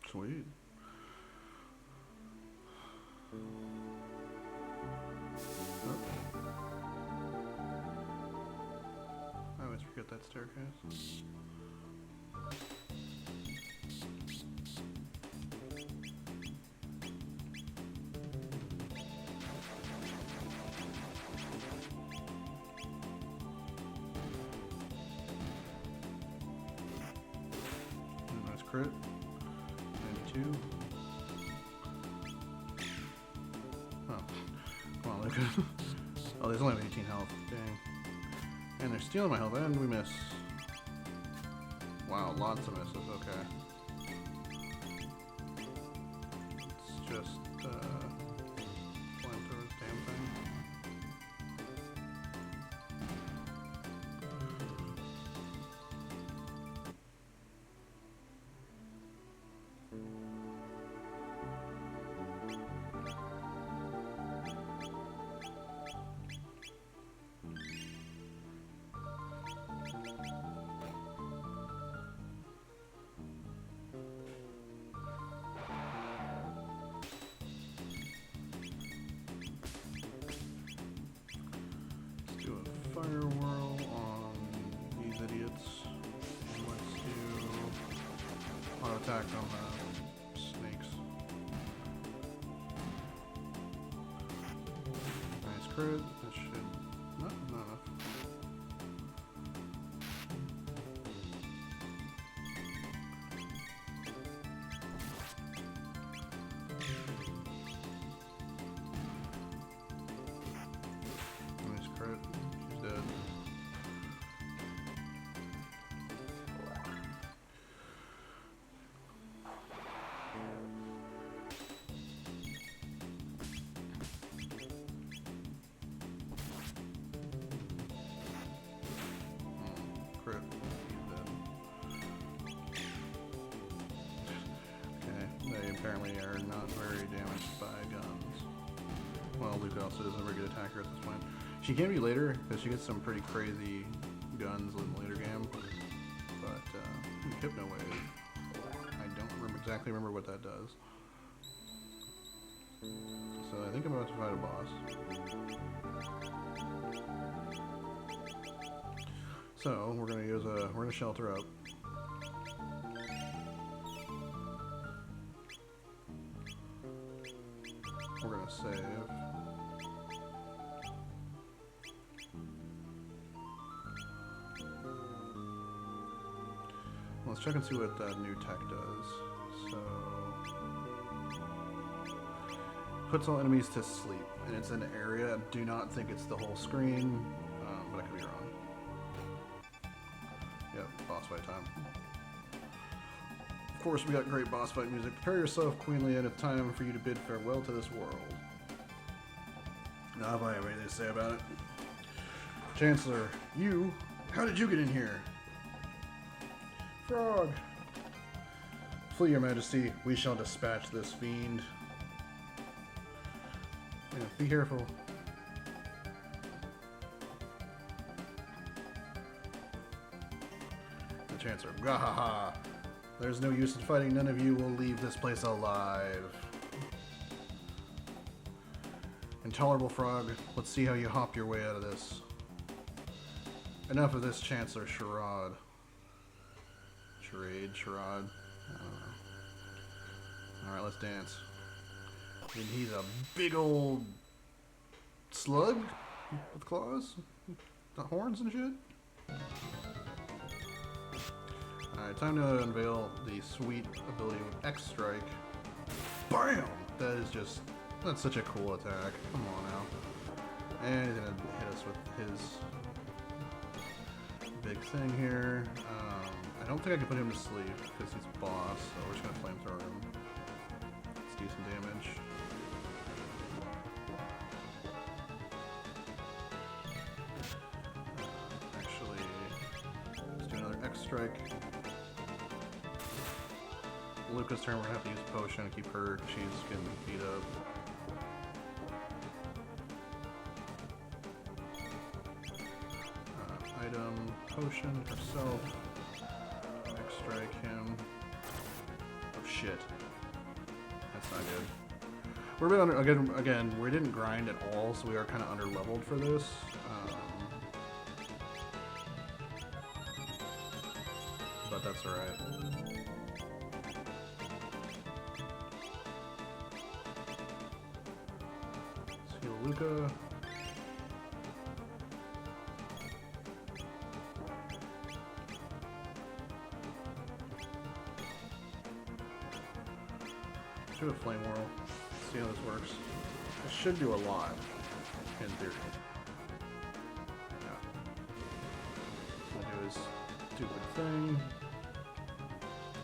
Sweet. Oh. I always forget that staircase. Nice crit. 92. Oh. Come on, Luca. Oh, there's only 18 health. Dang. And they're stealing my health, and we miss. Wow, lots of misses. Okay. It's just, flying through this damn thing. Fire whirl on these idiots. And let's do auto attack on the snakes. Nice crit. That should not enough. Nice crit. Dead. Crit. He's dead. Okay, they apparently are not very damaged by guns. Well, Luca also isn't a very good attacker at this point. She can be later, because she gets some pretty crazy guns in the later game. But, Hypno Wave. I don't exactly remember what that does. So I think I'm about to fight a boss. So, we're gonna shelter up. We're gonna save. Let's check and see what that new tech does. So, puts all enemies to sleep, and it's an area. I do not think it's the whole screen, but I could be wrong. Yep, boss fight time. Of course, we got great boss fight music. Prepare yourself, Queen Leanne. It's time for you to bid farewell to this world. Now, have I have anything to say about it? Chancellor, you? How did you get in here? Frog! Flee, your majesty. We shall dispatch this fiend. Yeah, be careful. The Chancellor. Gahaha! There's no use in fighting. None of you will leave this place alive. Intolerable frog. Let's see how you hop your way out of this. Enough of this Chancellor charade. Charade? Charade? I don't know. Alright, let's dance. And he's a big old slug with claws, horns and shit. Alright, time to unveil the sweet ability of X Strike. BAM! That is just, that's such a cool attack. Come on now. And he's gonna hit us with his big thing here. I don't think I can put him to sleep because he's boss, so we're just gonna flamethrower him. Let's do some damage. Strike. Luca's turn, we're gonna have to use a potion to keep her, she's getting beat up. Item, potion, herself. X-strike him. Oh shit. That's not good. We're a bit under, again, we didn't grind at all, so we are kind of under-leveled for this. But that's alright. Let's heal Luca. Let's do a flame whirl. Let's see how this works. It should do a lot, in theory. Yeah. I'll do his stupid thing.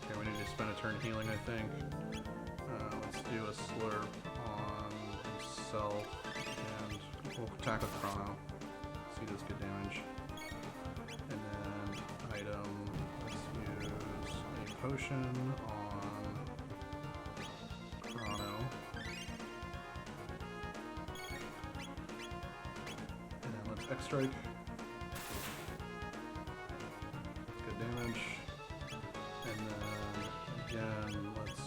Okay, we need to spend a turn healing, I think. Let's do a slurp on himself, and we'll attack with Chrono. See, does good damage. And then item, let's use a potion on Chrono. And then let's X-strike. Good damage. And then again, let's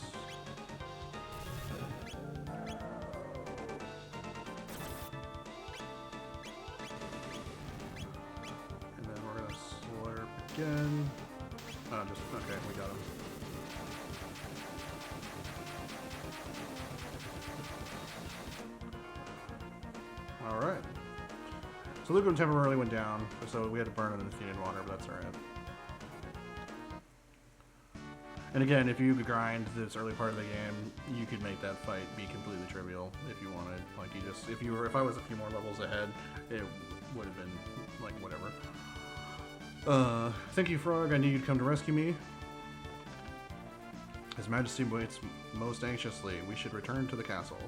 and then we're gonna slurp again. Oh, just okay, we got him. All right. So Luca temporarily went down, so we had to burn it in the Athenian water, but that's all right. And again, if you grind this early part of the game, you could make that fight be completely trivial if you wanted. Like you just, if I was a few more levels ahead, it would have been like whatever. Thank you, Frog. I knew you'd come to rescue me. His Majesty waits most anxiously. We should return to the castle.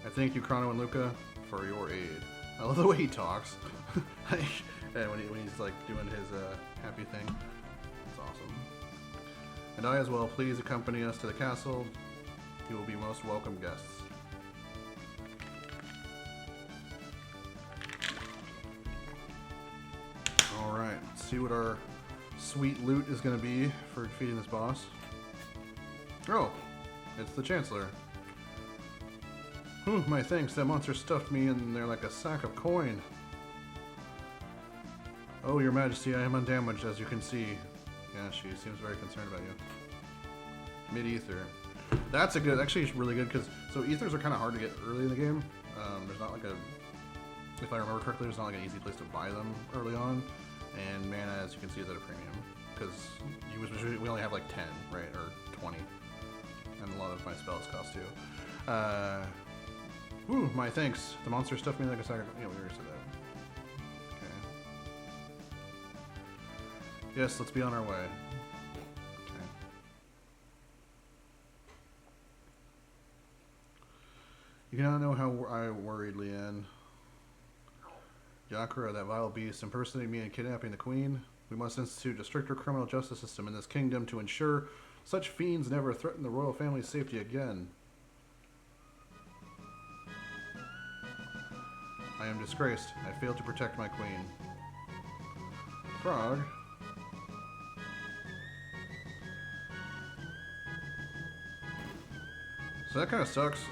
I thank you, Chrono and Luca, for your aid. I love the way he talks. And when he's like doing his happy thing. Awesome. And I as well, please accompany us to the castle. You will be most welcome guests. Alright, let's see what our sweet loot is going to be for defeating this boss. Oh, it's the Chancellor. Whew, my thanks, that monster stuffed me in there like a sack of coin. Oh, Your Majesty, I am undamaged, as you can see. Yeah, she seems very concerned about you. Mid-ether. That's a good, actually it's really good, because, so ethers are kind of hard to get early in the game. There's not like a, if I remember correctly, there's not like an easy place to buy them early on. And mana, as you can see, is at a premium. Because we only have like 10, right, or 20. And a lot of my spells cost too. Woo, my thanks. The monster stuffed me like a sack of, yeah, we already said that. Okay. Yes, let's be on our way. Okay. You cannot know how I worried, Leanne. Yakura, that vile beast, impersonating me and kidnapping the queen. We must institute a stricter criminal justice system in this kingdom to ensure such fiends never threaten the royal family's safety again. I am disgraced. I failed to protect my queen. Frog? So that kind of sucks.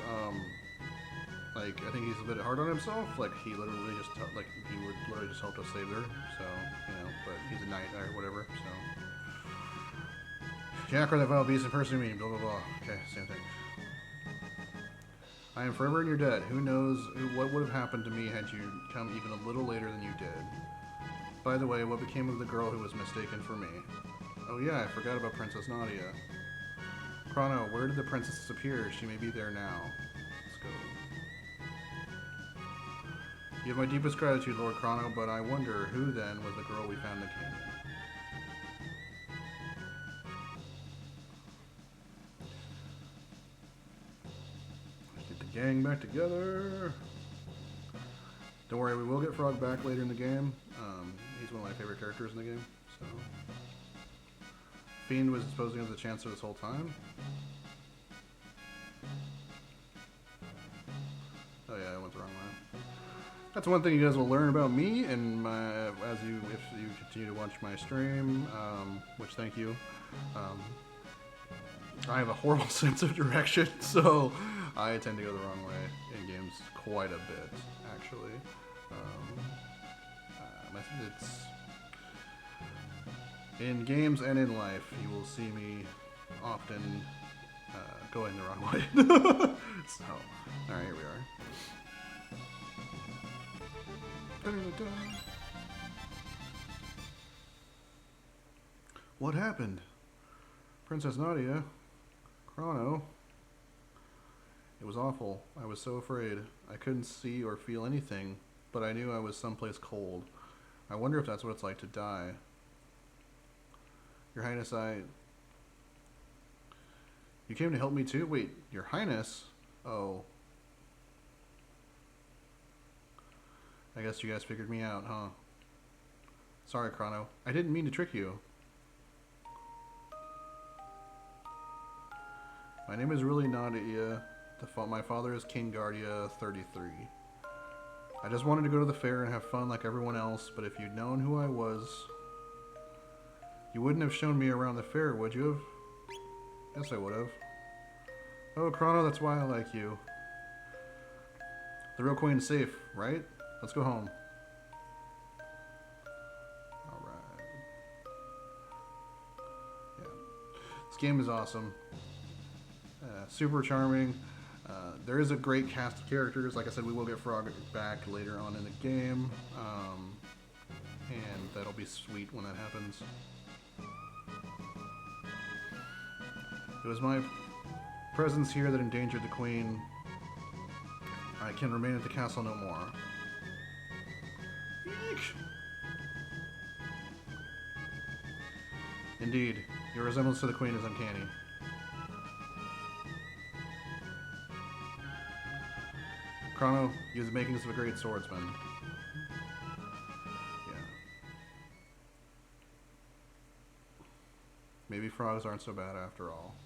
Like, I think he's a bit hard on himself. Like, he literally just, like, he would literally just help us save her. So, you know, but he's a knight or whatever, so. Jacker, that vile beast impersonating me, blah, blah, blah. Okay, same thing. I am forever in your debt. Who knows what would have happened to me had you come even a little later than you did. By the way, what became of the girl who was mistaken for me? Oh yeah, I forgot about Princess Nadia. Chrono, where did the princess disappear? She may be there now. Let's go. You have my deepest gratitude, Lord Chrono, but I wonder who then was the girl we found in the canyon. Get the gang back together. Don't worry, we will get Frog back later in the game. He's one of my favorite characters in the game. So, Fiend was disposing of the Chancellor this whole time. Oh yeah, I went the wrong way. That's one thing you guys will learn about me, and if you continue to watch my stream, which thank you. I have a horrible sense of direction, so I tend to go the wrong way in games quite a bit, actually. It's in games and in life, you will see me often going the wrong way. So, all right, here we are. What happened? Princess Nadia? Chrono? It was awful. I was so afraid. I couldn't see or feel anything, but I knew I was someplace cold. I wonder if that's what it's like to die. Your Highness, You came to help me too? Wait, Your Highness? Oh. I guess you guys figured me out, huh? Sorry, Chrono. I didn't mean to trick you. My name is really Nadia. My father is King Guardia 33. I just wanted to go to the fair and have fun like everyone else, but if you'd known who I was, you wouldn't have shown me around the fair, would you have? Yes, I would have. Oh, Chrono, that's why I like you. The real queen's safe, right? Let's go home. Alright. Yeah. This game is awesome. Super charming. There is a great cast of characters. Like I said, we will get Frog back later on in the game. And that'll be sweet when that happens. It was my presence here that endangered the queen. I can remain at the castle no more. Eek. Indeed, your resemblance to the queen is uncanny. Chrono, you have the makings of a great swordsman. Yeah. Maybe frogs aren't so bad after all.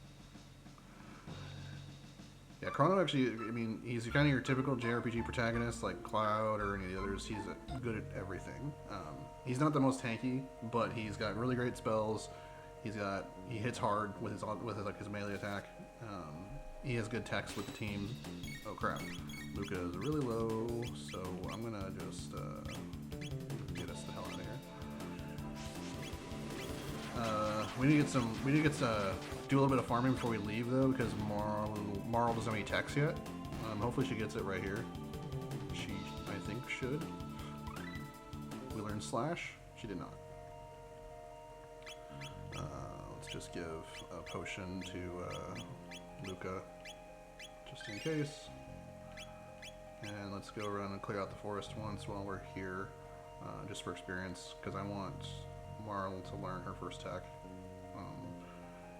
Yeah, Chrono actually, I mean, he's kind of your typical JRPG protagonist like Cloud or any of the others. He's good at everything. He's not the most tanky, but he's got really great spells. He hits hard with his melee attack. He has good techs with the team. Oh crap, Luca is really low, so I'm gonna just get us the hell out of here. We need to do a little bit of farming before we leave though, because Marl doesn't have any techs yet. Hopefully she gets it right here. She, I think, should. We learned Slash. She did not. Let's just give a potion to Luca, just in case. And let's go around and clear out the forest once while we're here, just for experience, because I want Marl to learn her first tech.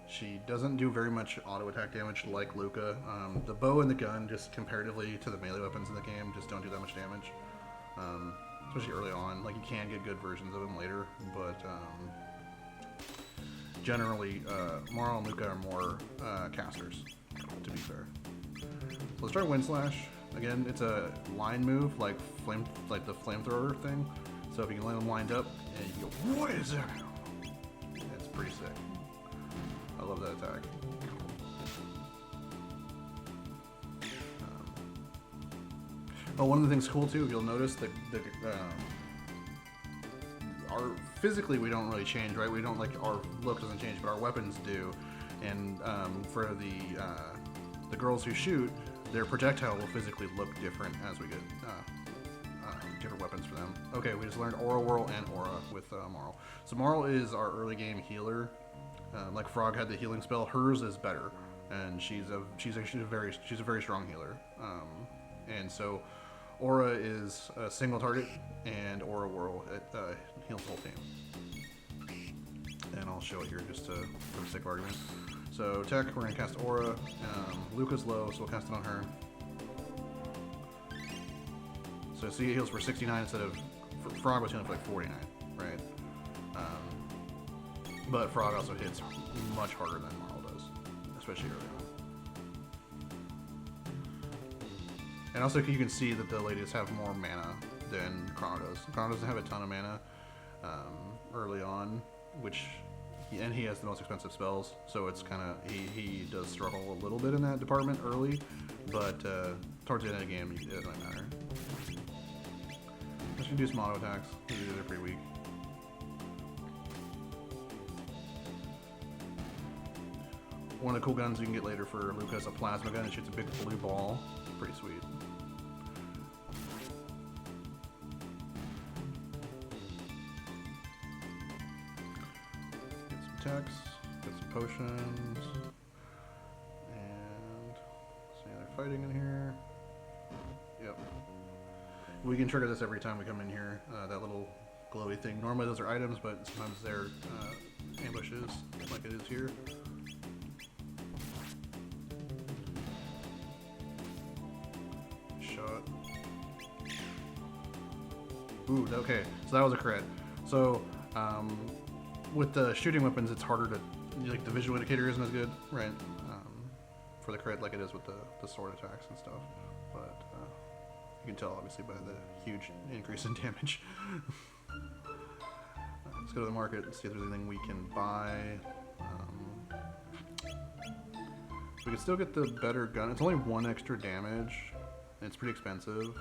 She doesn't do very much auto attack damage like Luca. The bow and the gun, just comparatively to the melee weapons in the game, just don't do that much damage. Especially early on. Like, you can get good versions of them later, but generally, Marl and Luca are more casters, to be fair. So let's try Wind Slash. Again, it's a line move, like the flamethrower thing. So if you can land them lined up, and you go, what is that? It's pretty sick. I love that attack. Oh, one of the things cool too, you'll notice that physically we don't really change, right? We don't, like, our look doesn't change, but our weapons do. And for the girls who shoot, their projectile will physically look different as we get different weapons for them. Okay, we just learned Aura Whirl and Aura with Marl. So Marl is our early game healer. Like Frog had the healing spell, hers is better, and she's a very strong healer. And so Aura is a single target, and Aura Whirl heals the whole team. And I'll show it here just for the sake of argument. So tech, we're gonna cast Aura. Luca's low, so we'll cast it on her. So see, it heals for 69 instead of Frog was healing for like 49, right? But Frog also hits much harder than Marl does, especially early on. And also you can see that the ladies have more mana than Chrono does. Chrono doesn't have a ton of mana early on, and he has the most expensive spells, so it's kind of, he does struggle a little bit in that department early, but towards the end of the game, it doesn't really matter. Let's do some auto attacks. They're pretty weak. One of the cool guns you can get later for Luca is a plasma gun. It shoots a big blue ball. Pretty sweet. Get some techs, get some potions, and see, they're fighting in here. Yep. We can trigger this every time we come in here. That little glowy thing. Normally those are items, but sometimes they're ambushes, like it is here. Shot. Ooh, okay. So that was a crit. So with the shooting weapons, it's harder to, like, the visual indicator isn't as good, right? For the crit, like it is with the sword attacks and stuff. But you can tell, obviously, by the huge increase in damage. Let's go to the market and see if there's anything we can buy. We can still get the better gun. It's only 1 extra damage, and it's pretty expensive.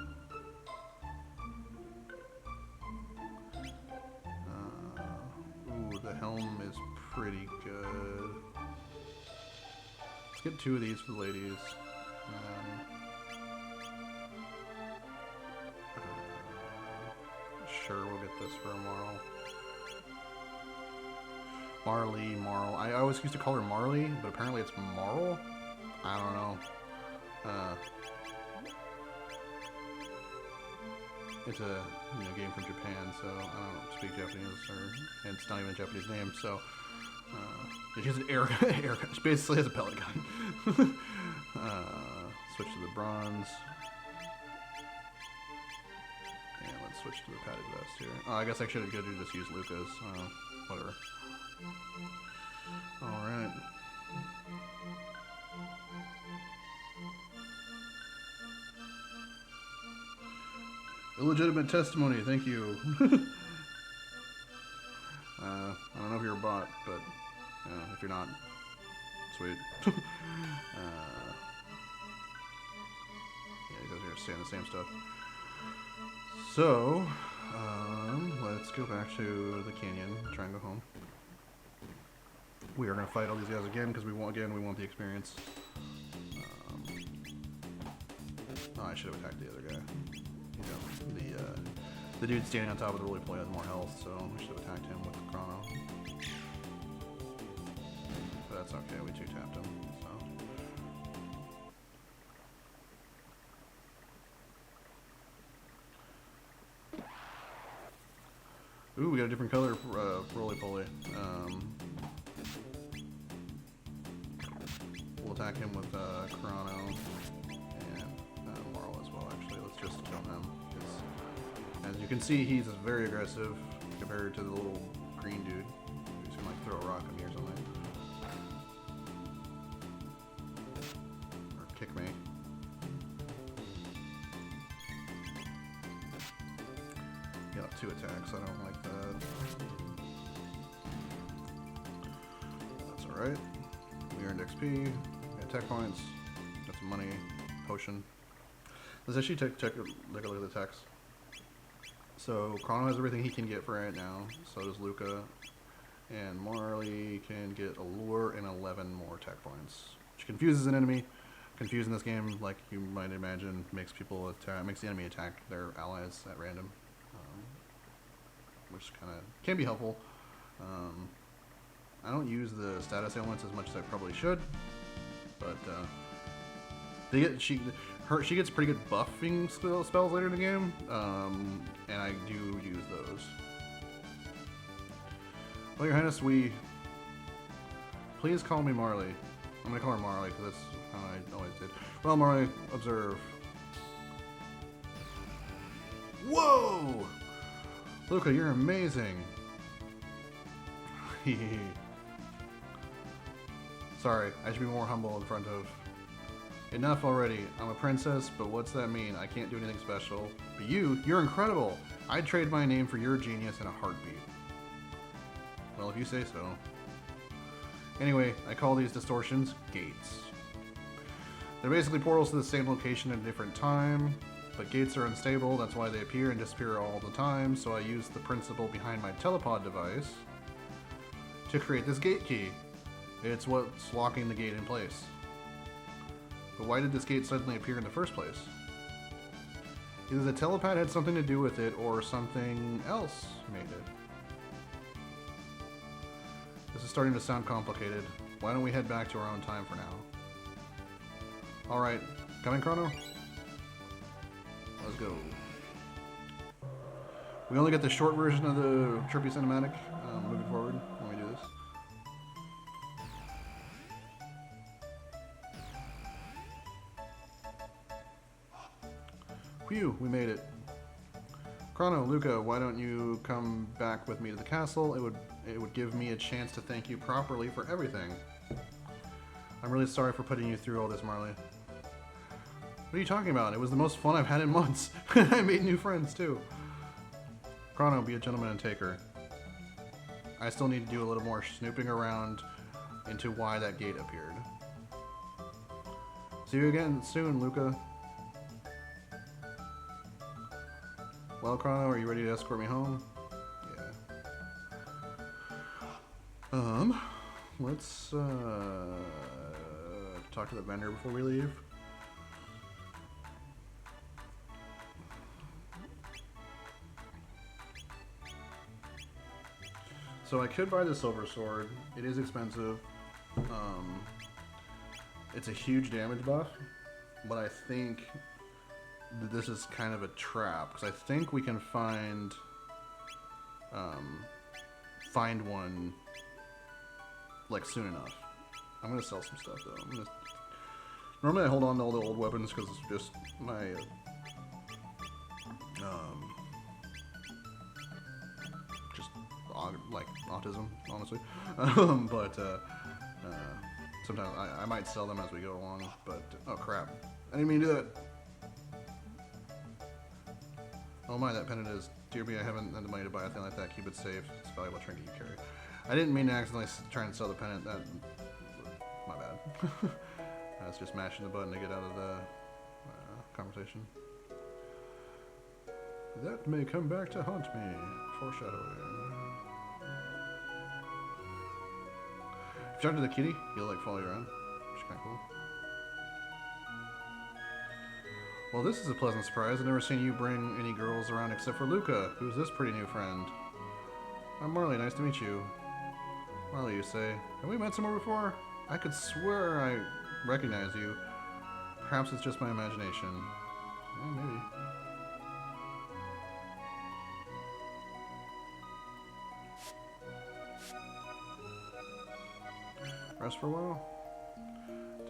Ooh, the helm is pretty good. Let's get 2 of these for the ladies. Sure, we'll get this for Marl. Marl. I always used to call her Marley, but apparently it's Marl? I don't know. It's a game from Japan, so I don't speak Japanese, and it's not even a Japanese name, so it has an air gun. She basically has a pellet gun. Switch to the bronze. And let's switch to the padded vest here. Oh, I guess I should have just used Luca's. Whatever. Alright. Illegitimate testimony, thank you. I don't know if you're a bot, but if you're not, sweet. Yeah, you guys are saying the same stuff. So, let's go back to the canyon, try and go home. We are going to fight all these guys again, because we want the experience. Oh, I should have attacked the other guy. The dude standing on top of the roly poly has more health, so we should have attacked him with the Chrono. But that's okay, we 2-tapped him, so. Ooh, we got a different color roly poly. We'll attack him with Chrono and Marl as well, actually. Let's just kill him. As you can see, he's very aggressive compared to the little green dude. He's gonna like throw a rock at me or something. Or kick me. got 2 attacks. I don't like that. That's alright. We earned XP, attack points, got some money, potion. Let's actually take a look at the attacks. So Chrono has everything he can get for right now, so does Luca. And Marley can get Allure and 11 more attack points. Which confuses an enemy. Confusing this game, like you might imagine, makes people attack, makes the enemy attack their allies at random. Which kind of can be helpful. I don't use the status ailments as much as I probably should, but she gets pretty good buffing spells later in the game, and I do use those. Well, Your Highness, please call me Marley. I'm gonna call her Marley because that's how I always did. Well, Marley, observe. Whoa! Luca, you're amazing. Sorry, I should be more humble in front of... Enough already. I'm a princess, but what's that mean? I can't do anything special. But you're incredible. I'd trade my name for your genius in a heartbeat. Well, if you say so. Anyway, I call these distortions gates. They're basically portals to the same location at a different time, but gates are unstable, that's why they appear and disappear all the time, so I use the principle behind my telepod device to create this gate key. It's what's locking the gate in place. But why did this gate suddenly appear in the first place? Either the telepad had something to do with it, or something else made it. This is starting to sound complicated. Why don't we head back to our own time for now? Alright, coming, Chrono? Let's go. We only get the short version of the trippy cinematic moving forward when we do this. Phew, we made it. Chrono, Luca, why don't you come back with me to the castle? It would give me a chance to thank you properly for everything. I'm really sorry for putting you through all this, Marley. What are you talking about? It was the most fun I've had in months. I made new friends, too. Chrono, be a gentleman and take her. I still need to do a little more snooping around into why that gate appeared. See you again soon, Luca. Well, Chrono, are you ready to escort me home? Yeah. Let's talk to the vendor before we leave. So I could buy the silver sword. It is expensive. It's a huge damage buff, but I think that this is kind of a trap because I think we can find one like soon enough. I'm gonna sell some stuff though. Normally I hold on to all the old weapons because it's just my like autism, honestly. But sometimes I might sell them as we go along. But oh crap! I didn't mean to do that. Oh my, that pendant is... Dear me, I haven't had the money to buy a thing like that. Keep it safe. It's a valuable trinket you carry. I didn't mean to accidentally try and sell the pendant. That... My bad. I was just mashing the button to get out of the conversation. That may come back to haunt me. Foreshadowing. If you talk to the kitty, he'll like follow you around. Which is kind of cool. Well, this is a pleasant surprise. I've never seen you bring any girls around except for Luca. Who's this pretty new friend? I'm Marley. Nice to meet you. Marley, you say. Have we met somewhere before? I could swear I recognize you. Perhaps it's just my imagination. Yeah, maybe. Rest for a while.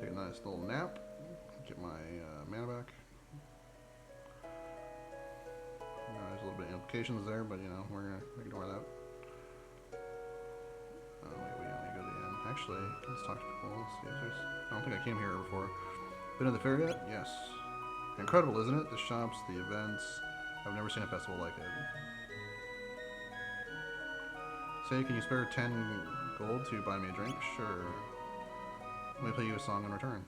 Take a nice little nap. Get my mana back. There's a little bit of implications there, but you know, we're gonna ignore that. Oh wait, we only go to the end. Actually, let's talk to people. Let's see if there's... I don't think I came here before. Been to the fair yet? Yes. Incredible, isn't it? The shops, the events. I've never seen a festival like it. Say, can you spare 10 gold to buy me a drink? Sure. Let me play you a song in return.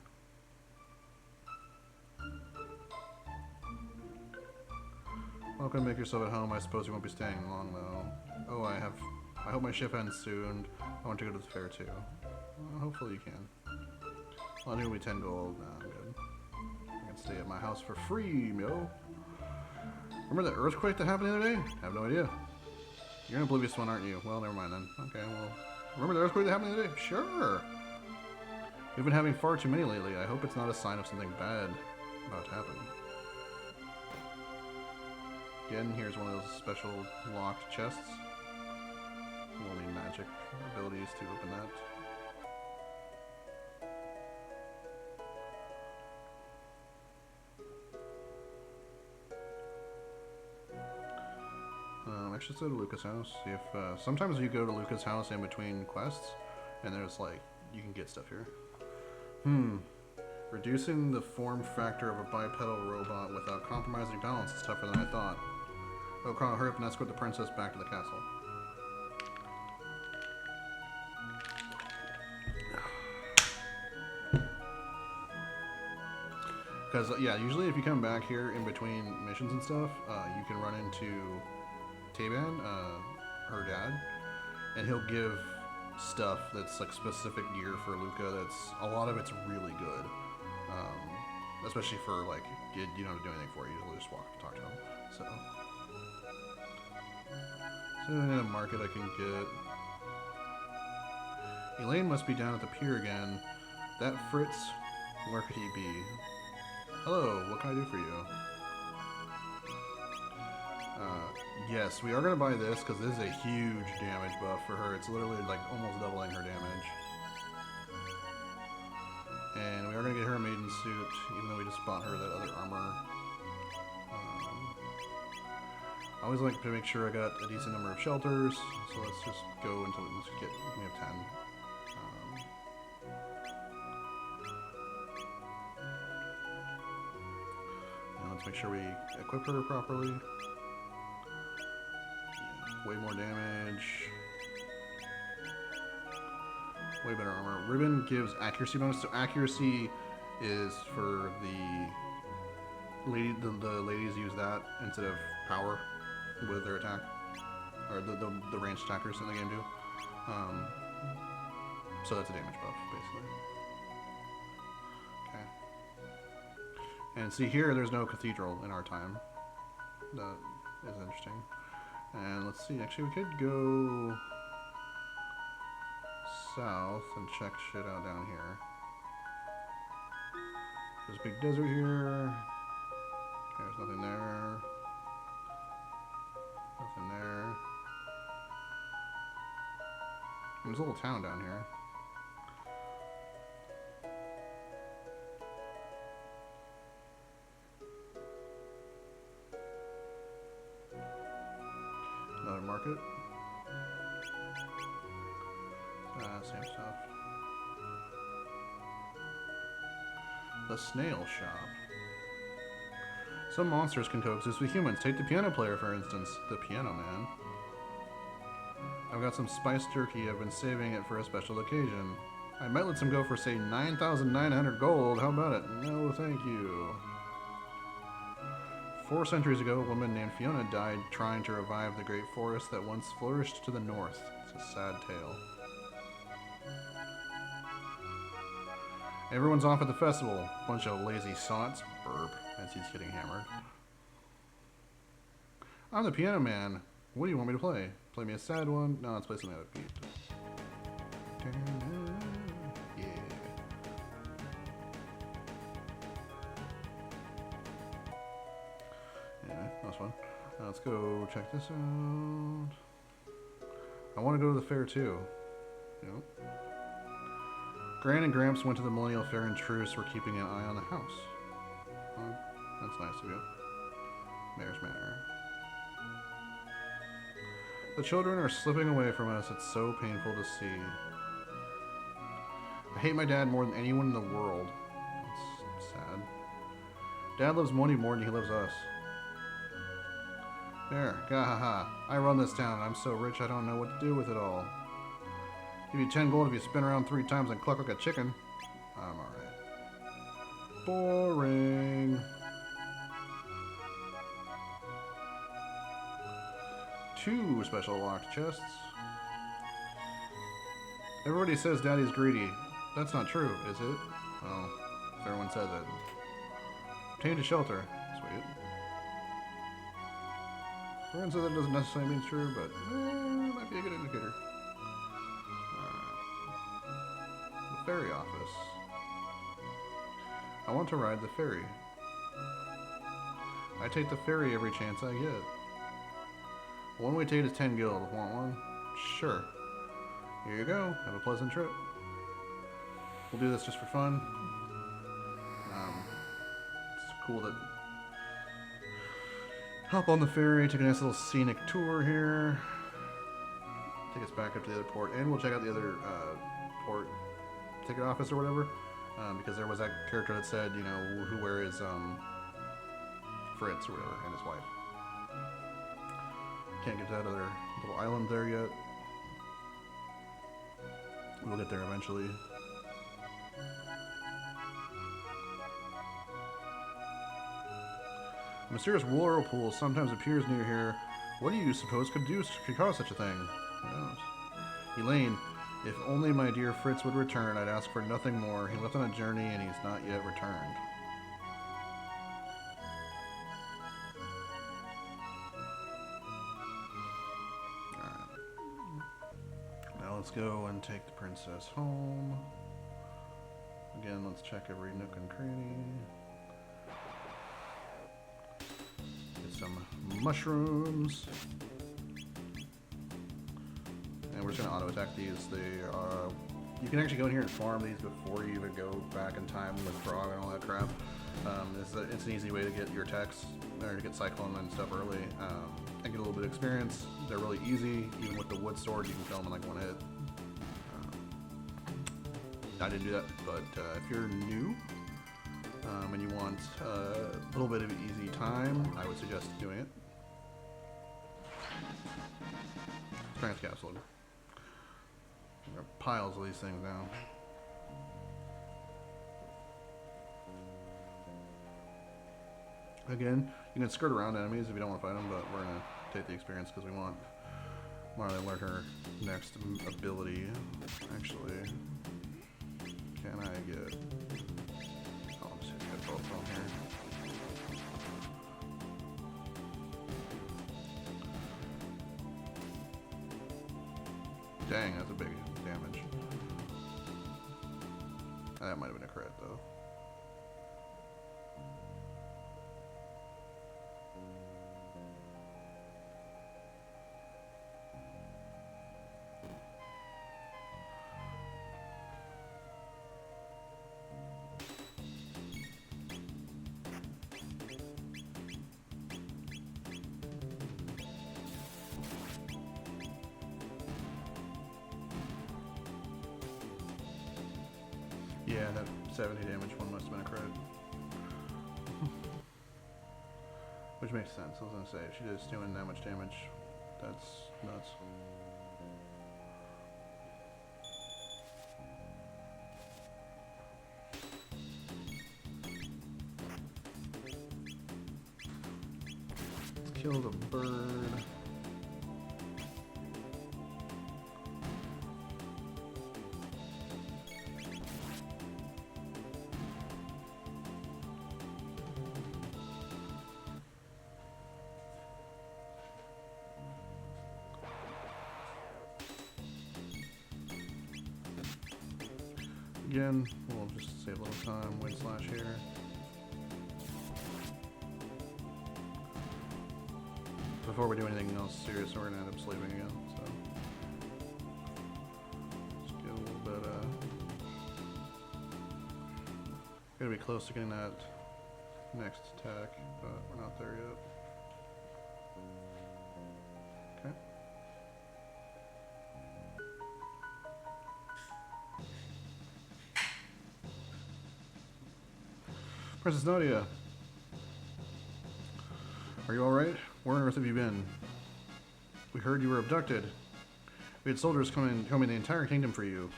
Welcome, make yourself at home. I suppose you won't be staying long, though. Oh, I hope my ship ends soon. I want to go to the fair, too. Well, hopefully you can. Well, I think it'll be 10 gold. Nah, I'm good. I can stay at my house for free, yo. Remember the earthquake that happened the other day? I have no idea. You're an oblivious one, aren't you? Well, never mind then. Okay, well... Remember the earthquake that happened the other day? Sure! We've been having far too many lately. I hope it's not a sign of something bad about to happen. Again, here's one of those special locked chests. We'll need magic abilities to open that. Actually, let's go to Luca's house. See if sometimes you go to Luca's house in between quests, and there's like you can get stuff here. Reducing the form factor of a bipedal robot without compromising balance is tougher than I thought. Oh, Chrono, hurry up and escort the princess back to the castle. Because, yeah, usually if you come back here in between missions and stuff, you can run into Taban, her dad, and he'll give stuff that's like specific gear for Luca. That's a lot of it's really good, especially for like you don't have to do anything for it. You just walk and talk to him. So in a market I can get. Elaine must be down at the pier again. That Fritz, where could he be? Hello, what can I do for you? Yes, we are going to buy this because this is a huge damage buff for her. It's literally like almost doubling her damage. And we are going to get her a maiden suit, even though we just bought her that other armor. I always like to make sure I got a decent number of shelters, so let's just go until we have 10. And let's make sure we equip her properly. Way more damage. Way better armor. Ribbon gives accuracy bonus. So accuracy is for the ladies use that instead of power with their attack, or the ranged attackers in the game do. So that's a damage buff basically. Okay. And see here, there's no cathedral in our time. That is interesting. And let's see, actually we could go south and check shit out down here. There's a big desert here. There's nothing there. Nothing there. There's a little town down here. Another market. Same stuff. The snail shop. Some monsters can coexist with humans. Take the piano player, for instance. The piano man. I've got some spiced jerky. I've been saving it for a special occasion. I might let some go for, say, 9,900 gold. How about it? No, thank you. 4 centuries ago, a woman named Fiona died trying to revive the great forest that once flourished to the north. It's a sad tale. Everyone's off at the festival. Bunch of lazy sots. Burp. As he's getting hammered. I'm the piano man. What do you want me to play? Play me a sad one? No, let's play something upbeat. Yeah. Yeah, that was fun. Let's go check this out. I want to go to the fair too. Yep. Gran and Gramps went to the Millennial Fair in truce. We're keeping an eye on the house. Well, that's nice of you. Mayor's Manor. The children are slipping away from us. It's so painful to see. I hate my dad more than anyone in the world. It's sad. Dad loves money more than he loves us. There, gahaha. I run this town. I'm so rich I don't know what to do with it all. Give you 10 gold if you spin around 3 times and cluck like a chicken. I'm alright. Boring. 2 special locked chests. Everybody says Daddy's greedy. That's not true, is it? Oh, everyone says it. Obtained a shelter. Sweet. Everyone says that doesn't necessarily mean it's true, but it might be a good indicator. Alright. The ferry office. I want to ride the ferry. I take the ferry every chance I get. One-way ticket is 10 gil. Want one? Sure. Here you go. Have a pleasant trip. We'll do this just for fun. It's cool that... Hop on the ferry, take a nice little scenic tour here. Take us back up to the other port, and we'll check out the other port ticket office or whatever. Because there was that character that said, you know, where is Fritz or whatever, and his wife. Can't get to that other little island there yet. We'll get there eventually. A mysterious whirlpool sometimes appears near here. What do you suppose could cause such a thing? Who knows? Elaine, if only my dear Fritz would return, I'd ask for nothing more. He left on a journey and he's not yet returned. Let's go and take the princess home. Again, let's check every nook and cranny. Get some mushrooms. And we're just going to auto-attack these. You can actually go in here and farm these before you even go back in time with Frog and all that crap. It's an easy way to get your attacks, or to get Cyclone and stuff early, and get a little bit of experience. They're really easy. Even with the wood sword, you can kill them in like one hit. I didn't do that, but if you're new and you want a little bit of easy time, I would suggest doing it. Strength capsule. There are piles of these things now. Again, you can skirt around enemies if you don't want to fight them, but we're going to take the experience because we want Marley to learn her next ability. Actually, can I get... Oh, I'll just hit both on here. Dang, that's a big damage. That might have been a crit, though. Yeah, that 70 damage one must have been a crit. Which makes sense. I was gonna say, if she is doing that much damage, that's nuts. Let's kill the bird. Again, we'll just save a little time, wind slash here. Before we do anything else serious, we're gonna end up sleeping again, so. Let's get a little bit, gotta be close to getting that next attack, but we're not there yet. Okay. Princess Nadia, are you alright? Where on earth have you been? We heard you were abducted. We had soldiers coming the entire kingdom for you.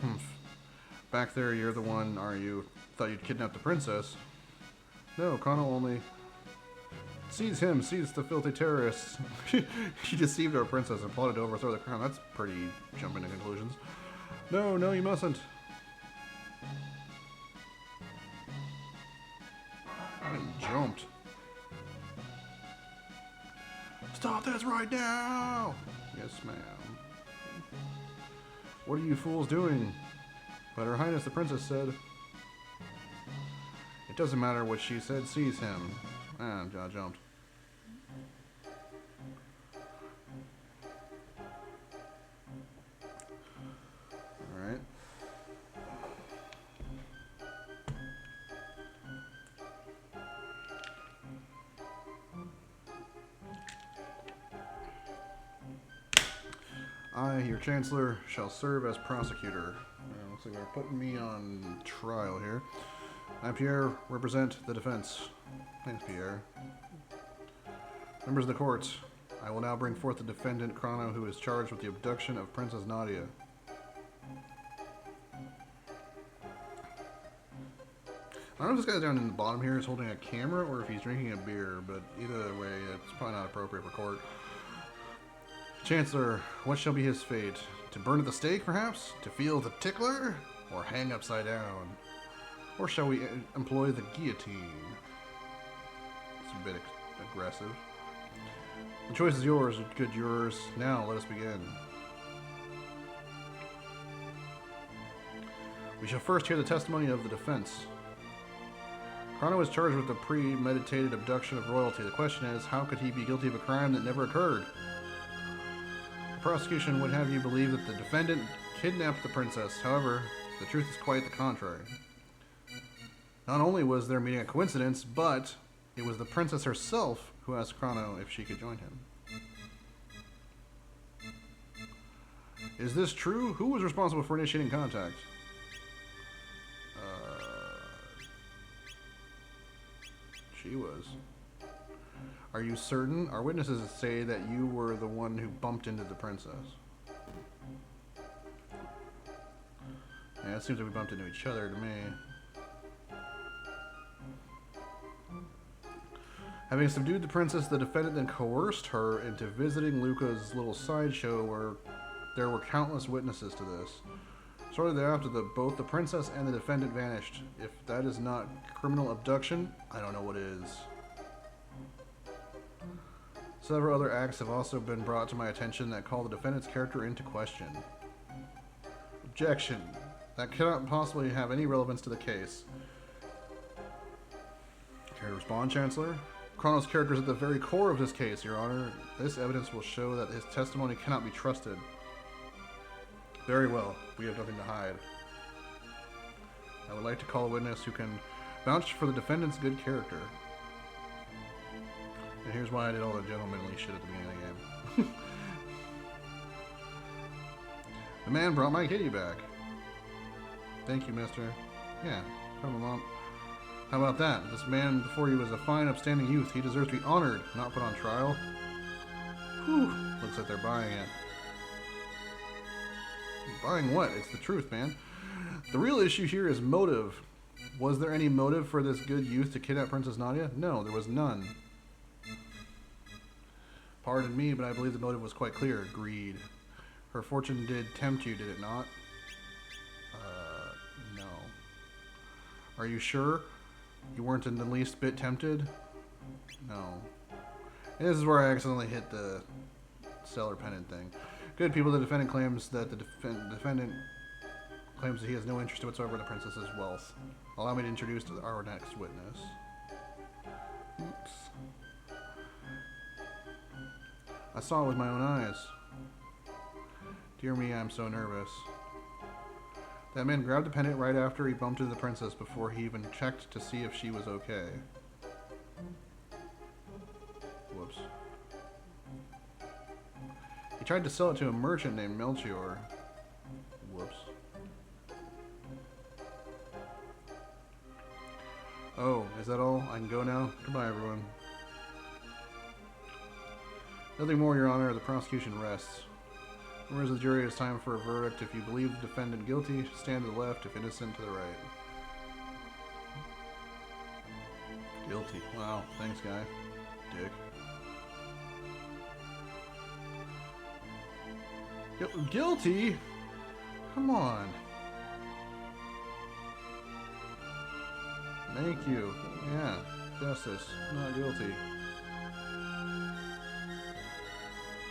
Humph. Back there, you're the one, are you? Thought you'd kidnap the princess. No, Chrono only... Seize him! Seize the filthy terrorists! She deceived our princess and plotted to overthrow the crown. That's pretty jumping to conclusions. No, no, you mustn't. I jumped. Stop this right now! Yes, ma'am. What are you fools doing? But Her Highness the Princess said... It doesn't matter what she said, seize him. Ah, I jumped. Alright. I, your Chancellor, shall serve as prosecutor. Looks like they're putting me on trial here. I, Pierre, represent the defense. Thanks, Pierre. Members of the court, I will now bring forth the defendant, Chrono, who is charged with the abduction of Princess Nadia. I don't know if this guy down in the bottom here is holding a camera or if he's drinking a beer, but either way, it's probably not appropriate for court. Chancellor, what shall be his fate? To burn at the stake, perhaps? To feel the tickler? Or hang upside down? Or shall we employ the guillotine? It's a bit aggressive. The choice is yours, good jurors. Now, let us begin. We shall first hear the testimony of the defense. Chrono is charged with the premeditated abduction of royalty. The question is, how could he be guilty of a crime that never occurred? The prosecution would have you believe that the defendant kidnapped the princess. However, the truth is quite the contrary. Not only was their meeting a coincidence, but it was the princess herself who asked Chrono if she could join him. Is this true? Who was responsible for initiating contact? She was. Are you certain? Our witnesses say that you were the one who bumped into the princess. Yeah, it seems like we bumped into each other to me. Having subdued the princess, the defendant then coerced her into visiting Luca's little sideshow where there were countless witnesses to this. Shortly thereafter, both the princess and the defendant vanished. If that is not criminal abduction, I don't know what is. Several other acts have also been brought to my attention that call the defendant's character into question. Objection. That cannot possibly have any relevance to the case. Care to respond, Chancellor? Chrono's character is at the very core of this case, Your Honor. This evidence will show that his testimony cannot be trusted. Very well. We have nothing to hide. I would like to call a witness who can vouch for the defendant's good character. And here's why I did all the gentlemanly shit at the beginning of the game. The man brought my kitty back. Thank you, mister. Yeah, come along. How about that? This man before you is a fine, upstanding youth. He deserves to be honored, not put on trial. Whew. Looks like they're buying it. Buying what? It's the truth, man. The real issue here is motive. Was there any motive for this good youth to kidnap Princess Nadia? No, there was none. Pardon me, but I believe the motive was quite clear. Greed. Her fortune did tempt you, did it not? No. Are you sure? You weren't in the least bit tempted? No. And this is where I accidentally hit the seller pendant thing. Good people, the defendant claims that the defendant claims that he has no interest whatsoever in the princess's wealth. Allow me to introduce our next witness. Oops. I saw it with my own eyes. Dear me, I'm so nervous. That man grabbed the pendant right after he bumped into the princess before he even checked to see if she was okay. Whoops. He tried to sell it to a merchant named Melchior. Whoops. Oh, is that all? I can go now? Goodbye, everyone. Nothing more, Your Honor. The prosecution rests. Whereas the jury, it's time for a verdict. If you believe the defendant guilty, stand to the left. If innocent, to the right. Guilty. Wow. Thanks, guy. Dick. Guilty? Come on. Thank you. Yeah. Justice. Not guilty.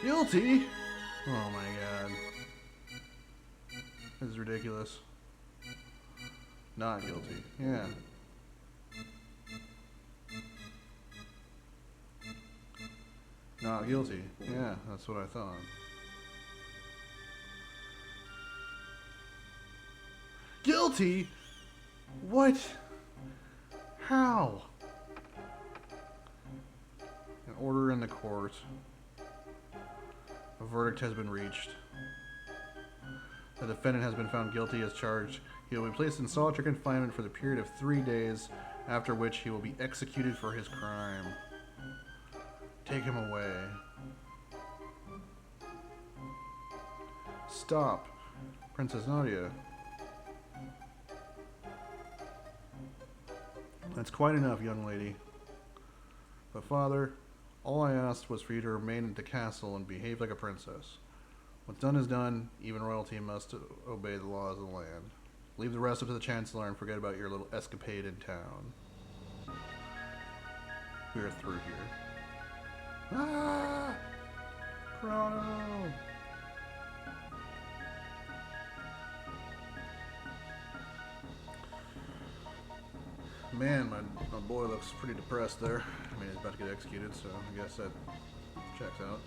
Guilty? Oh my god. This is ridiculous. Not guilty. Yeah. Not guilty. Yeah, that's what I thought. Guilty? What? How? An order in the court. A verdict has been reached. The defendant has been found guilty as charged. He will be placed in solitary confinement for the period of 3 days, after which he will be executed for his crime. Take him away. Stop, Princess Nadia. That's quite enough, young lady. But father, all I asked was for you to remain at the castle and behave like a princess. What's done is done. Even royalty must obey the laws of the land. Leave the rest up to the Chancellor and forget about your little escapade in town. We are through here. Ah! Chrono! Man, my boy looks pretty depressed there. I mean, he's about to get executed, so I guess that checks out.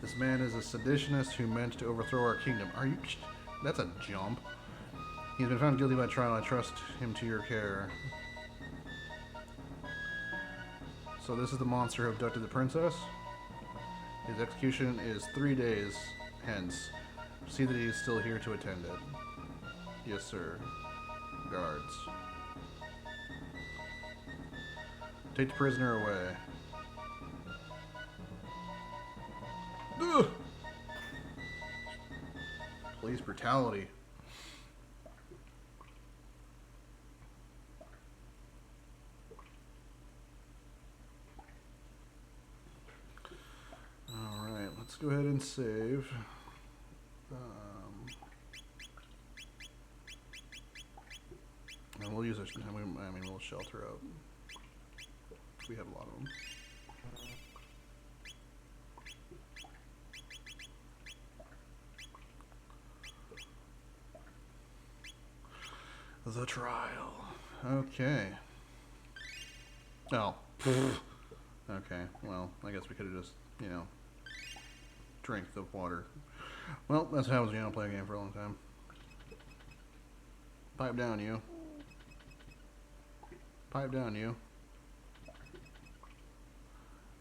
This man is a seditionist who meant to overthrow our kingdom. Are you... That's a jump. He's been found guilty by trial. I trust him to your care. So this is the monster who abducted the princess? His execution is 3 days hence. See that he is still here to attend it. Yes, sir. Guards. Take the prisoner away. Ugh! Police brutality. Alright, let's go ahead and save. And we'll use a, I mean, we'll shelter up. We have a lot of them. The trial. Okay. Oh. Okay, well, I guess we could have just, you know, drank the water. Well, that's how I was going to play a game for a long time. Pipe down, you. Pipe down, you.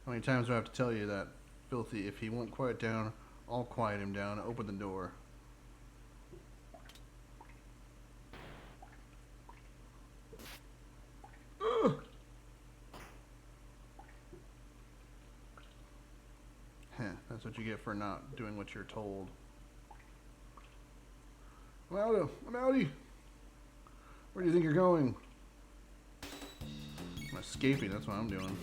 How many times do I have to tell you that, filthy? If he won't quiet down, I'll quiet him down. Open the door. That's what you get for not doing what you're told. I'm outie. Where do you think you're going? I'm escaping, that's what I'm doing.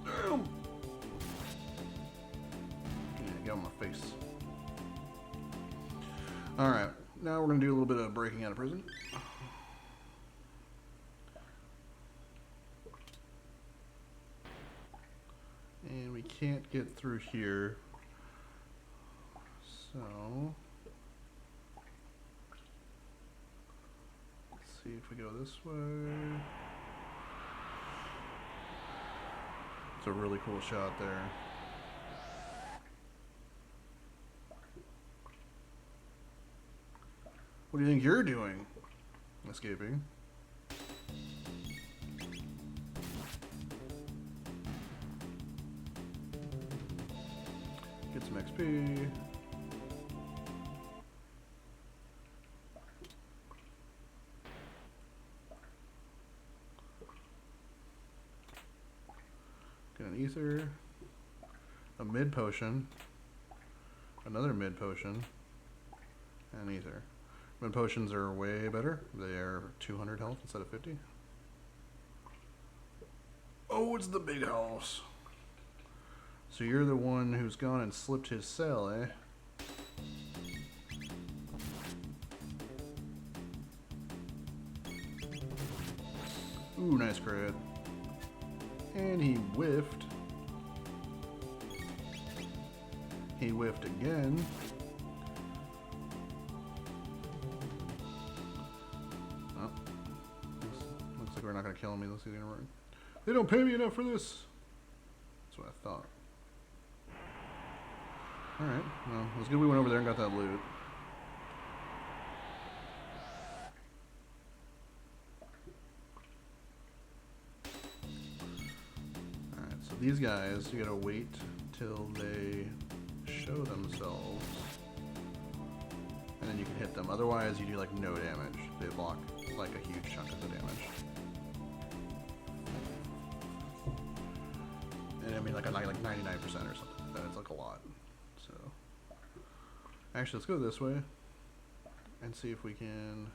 Damn! Yeah, get on my face. Alright, now we're going to do a little bit of breaking out of prison. And we can't get through here. So let's see if we go this way. It's a really cool shot there. What do you think you're doing? Escaping. some XP. Get an ether, a mid potion, another mid potion, and ether. Mid potions are way better. They are 200 health instead of 50. Oh, it's the big house. So you're the one who's gone and slipped his cell, eh? Ooh, nice crit. And he whiffed. He whiffed again. Oh. Looks like we're not gonna kill him. Let's see if it's gonna work. They don't pay me enough for this. That's what I thought. Alright, well, it was good we went over there and got that loot. Alright, so these guys, you gotta wait till they show themselves. And then you can hit them. Otherwise, you do like no damage. They block like a huge chunk of the damage. And I mean like 99% or something. That's like a lot. So actually, let's go this way and see if we can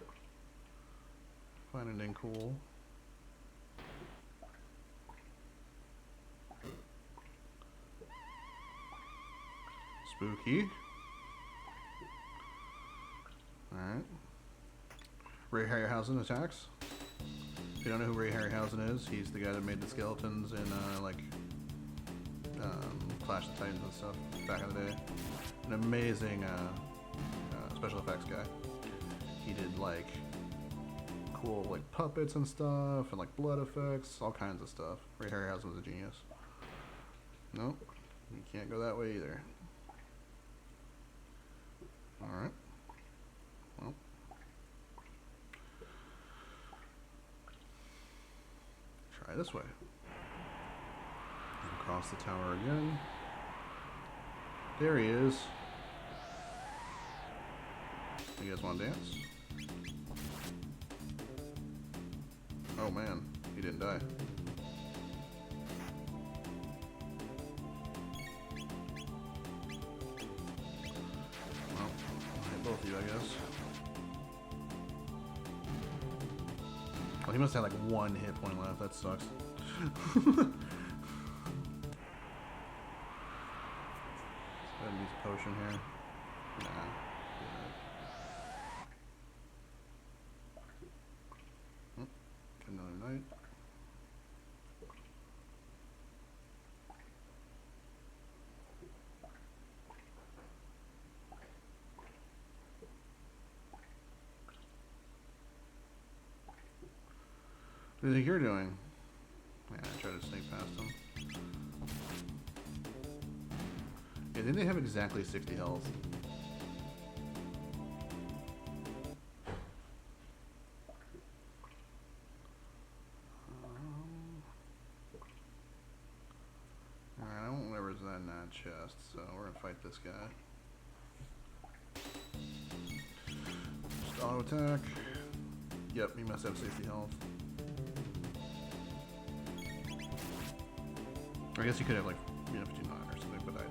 find anything cool. Spooky. Alright. Ray Harryhausen attacks. If you don't know who Ray Harryhausen is, he's the guy that made the skeletons in Clash of Titans and stuff back in the day. An amazing special effects guy. He did like cool like puppets and stuff and like blood effects, all kinds of stuff. Ray Harryhausen was a genius. Nope, you can't go that way either. Alright. Well. Try this way. Across the tower again. There he is. You guys want to dance? Oh man, he didn't die. Well, I'll hit both of you, I guess. Oh, he must have like one hit point left. That sucks. Use a potion here. Nah. Yeah. Get another knight. What do you think you're doing? Yeah, I try to sneak past him. I think they have exactly 60 health. Alright, I won't let that in that chest, so we're gonna fight this guy. Just auto attack. Yep, he must have 60 health. I guess he could have like 59 or something, but I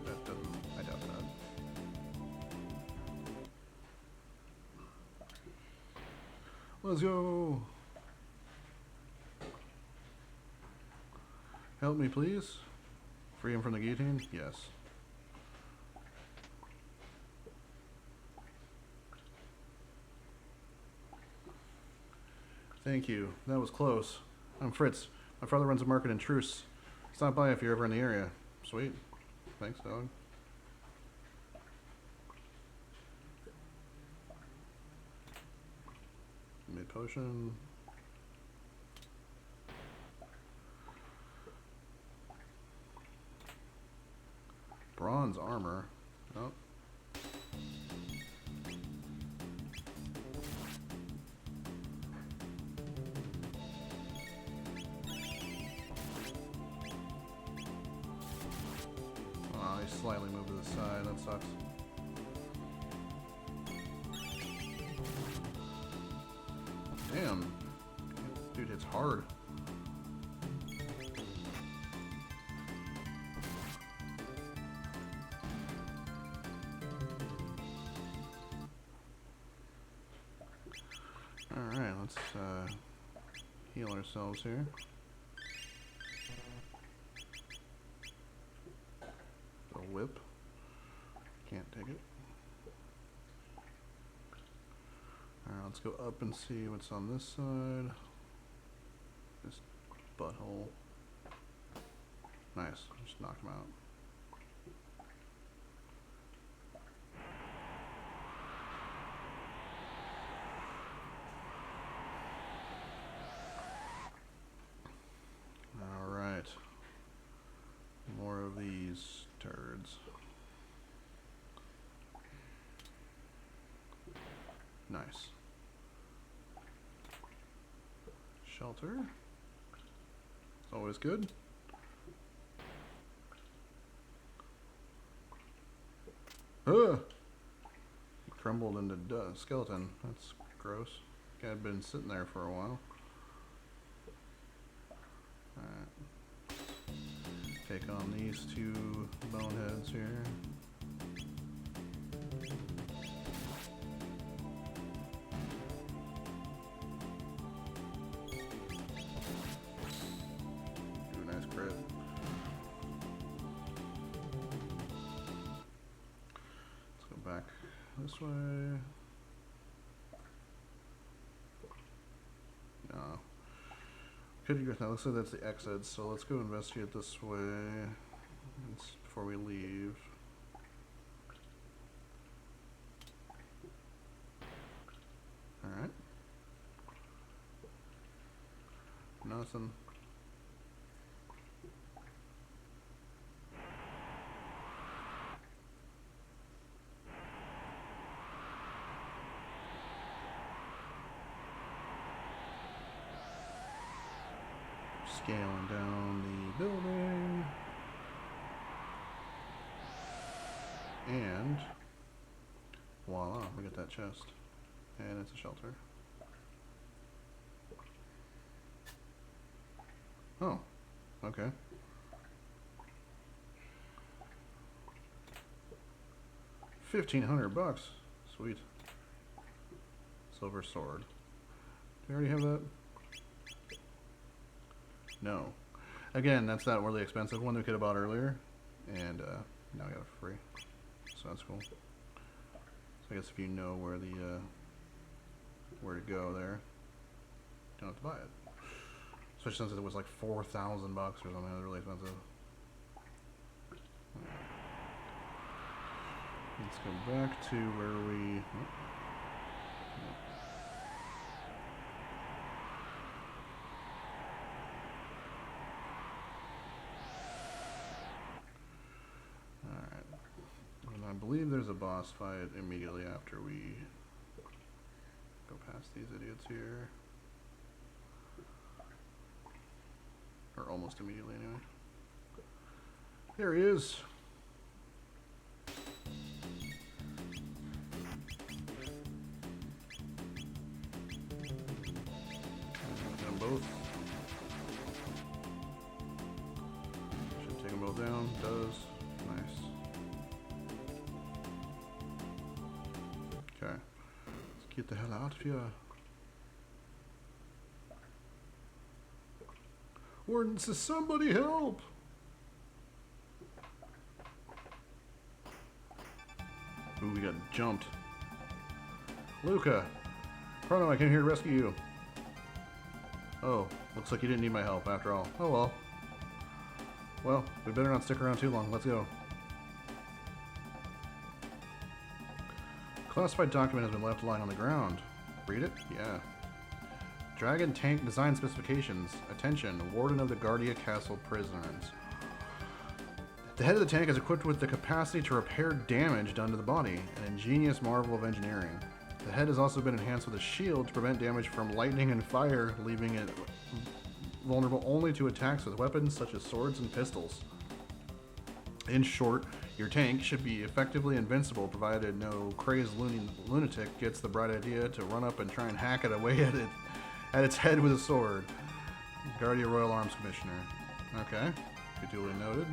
doubt that. Let's go. Help me, please. Free him from the guillotine? Yes. Thank you. That was close. I'm Fritz. My father runs a market in Truce. Stop by if you're ever in the area. Sweet. Thanks, dog. Mid potion. Bronze armor. Oh. I slightly moved to the side. That sucks. Damn. Dude hits hard. Alright, let's heal ourselves here. A whip. Can't take it. Alright, let's go up and see what's on this side. This butthole. Nice. Just knocked him out. Alright. More of these turds. Nice. Shelter. It's always good. Ugh! He crumbled into skeleton. That's gross. Guy had been sitting there for a while. Alright. Take on these two boneheads here. This way. No. Could you go? Looks like that's the exit, so let's go investigate this way before we leave. Alright. Nothing. Scaling down the building. And voila, we got that chest. And it's a shelter. Oh, okay. $1,500. Sweet. Silver sword. Do you already have that? No. Again, that's that really expensive one that we could have bought earlier. And now we got it for free. So that's cool. So I guess if you know where the where to go there, you don't have to buy it. Especially since it was like $4,000 or something. It was really expensive. Let's go back to where we... I believe there's a boss fight immediately after we go past these idiots here. Or almost immediately anyway. There he is. Take them both. Should take them both down. Does. Nice. Okay, let's get the hell out of here. Warden says, somebody help! Ooh, we got jumped. Luca! Chrono, I came here to rescue you. Oh, looks like you didn't need my help after all. Oh well. Well, we better not stick around too long. Let's go. Classified document has been left lying on the ground. Read it? Yeah. Dragon tank design specifications. Attention, Warden of the Guardia Castle prisoners. The head of the tank is equipped with the capacity to repair damage done to the body, an ingenious marvel of engineering. The head has also been enhanced with a shield to prevent damage from lightning and fire, leaving it vulnerable only to attacks with weapons such as swords and pistols. In short, your tank should be effectively invincible provided no crazed lunatic gets the bright idea to run up and try and hack it away at its head with a sword. Guardia Royal Arms Commissioner. Okay, duly noted.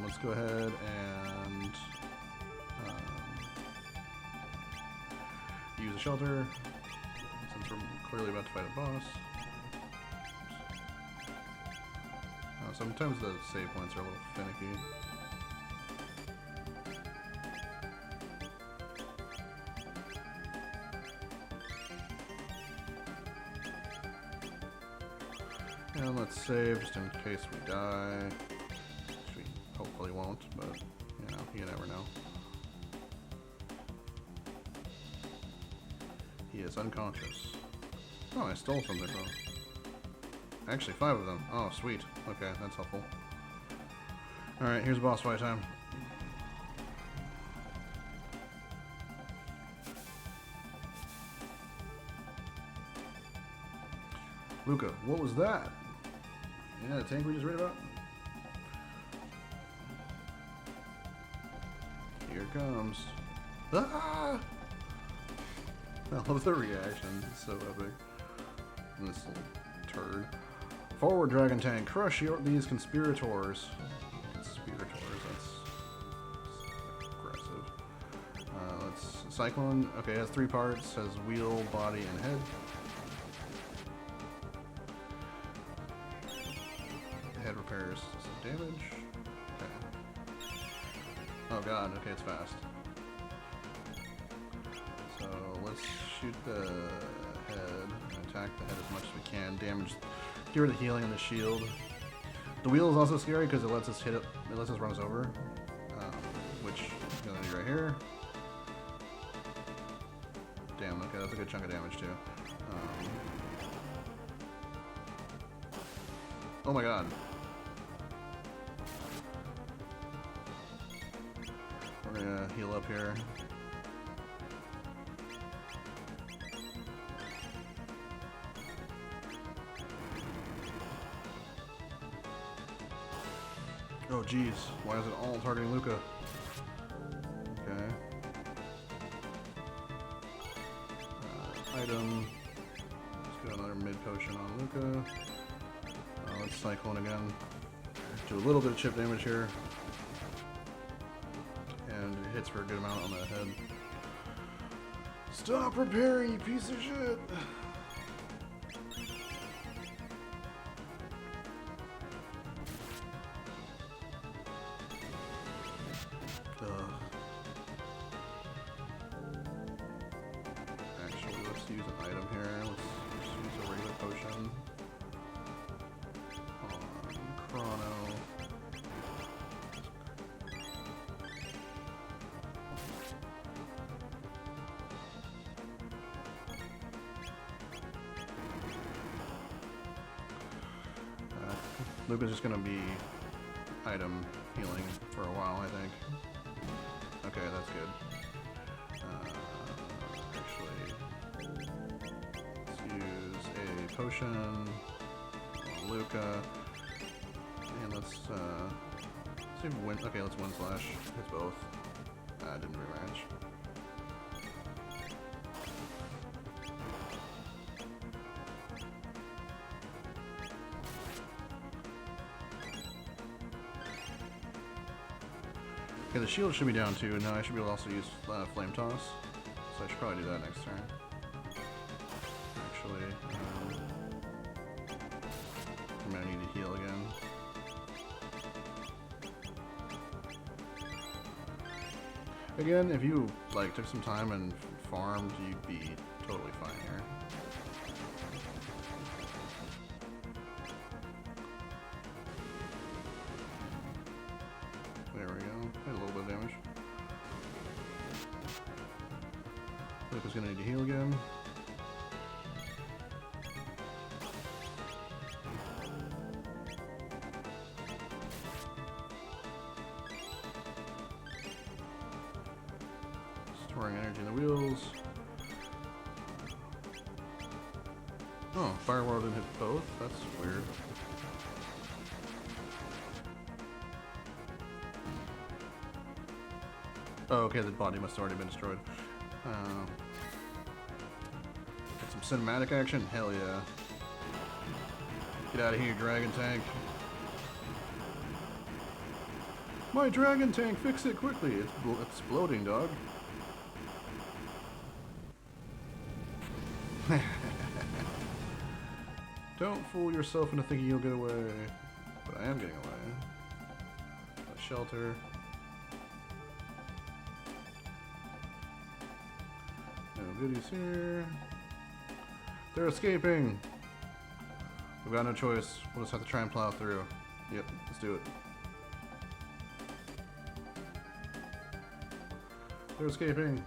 Let's go ahead and use a shelter since we're clearly about to fight a boss. Sometimes the save points are a little finicky. And let's save just in case we die. Which we hopefully won't, but you know, you never know. He is unconscious. Oh, I stole something from him. Actually, 5 of them. Oh, sweet. Okay, that's helpful. Alright, here's boss fight time. Luca, what was that? Yeah, the tank we just read about? Here it comes. Ah! I love the reaction. It's so epic. This little turd. Forward, Dragon Tank. Crush these conspirators. Conspirators, that's aggressive. Let's... Cyclone. Okay, it has 3 parts. Has wheel, body, and head. Head repairs some damage. Okay. Oh god, okay, it's fast. So let's shoot the head and attack the head as much as we can. Damage, get rid of the healing and the shield. The wheel is also scary because it lets us hit it. It lets us run us over, which I'm gonna do right here. Damn, okay, that's a good chunk of damage too. Oh my god. We're gonna heal up here. Oh geez, why is it all targeting Luca? Okay. Item. Let's go another mid potion on Luca. Let's Cyclone again. Do a little bit of chip damage here. And it hits for a good amount on the head. Stop repairing, you piece of shit! Actually, let's use an item here. Let's just use a regular potion. On Chrono. Luca's just gonna be item healing for a while, I think. Okay, that's good. Actually, let's use a potion on Luca, and let's see if Wind. Okay, let's Wind Slash. Hits both. Didn't rematch. Okay, the shield should be down too. Now I should be able to also use Flame Toss. So I should probably do that next turn. Actually, I'm gonna need to heal again. Again, if you like took some time and farmed, you'd be totally fine here. There we go. Did a little bit of damage. Luca's gonna need to heal again. Storing energy in the wheels. Oh, Firewall didn't hit both? That's weird. Oh, okay, the body must have already been destroyed. Get some cinematic action? Hell yeah. Get out of here, dragon tank. My dragon tank, fix it quickly. It's exploding, dog. Don't fool yourself into thinking you'll get away. But I am getting away. A shelter. No goodies here. They're escaping! We've got no choice. We'll just have to try and plow through. Yep, let's do it. They're escaping.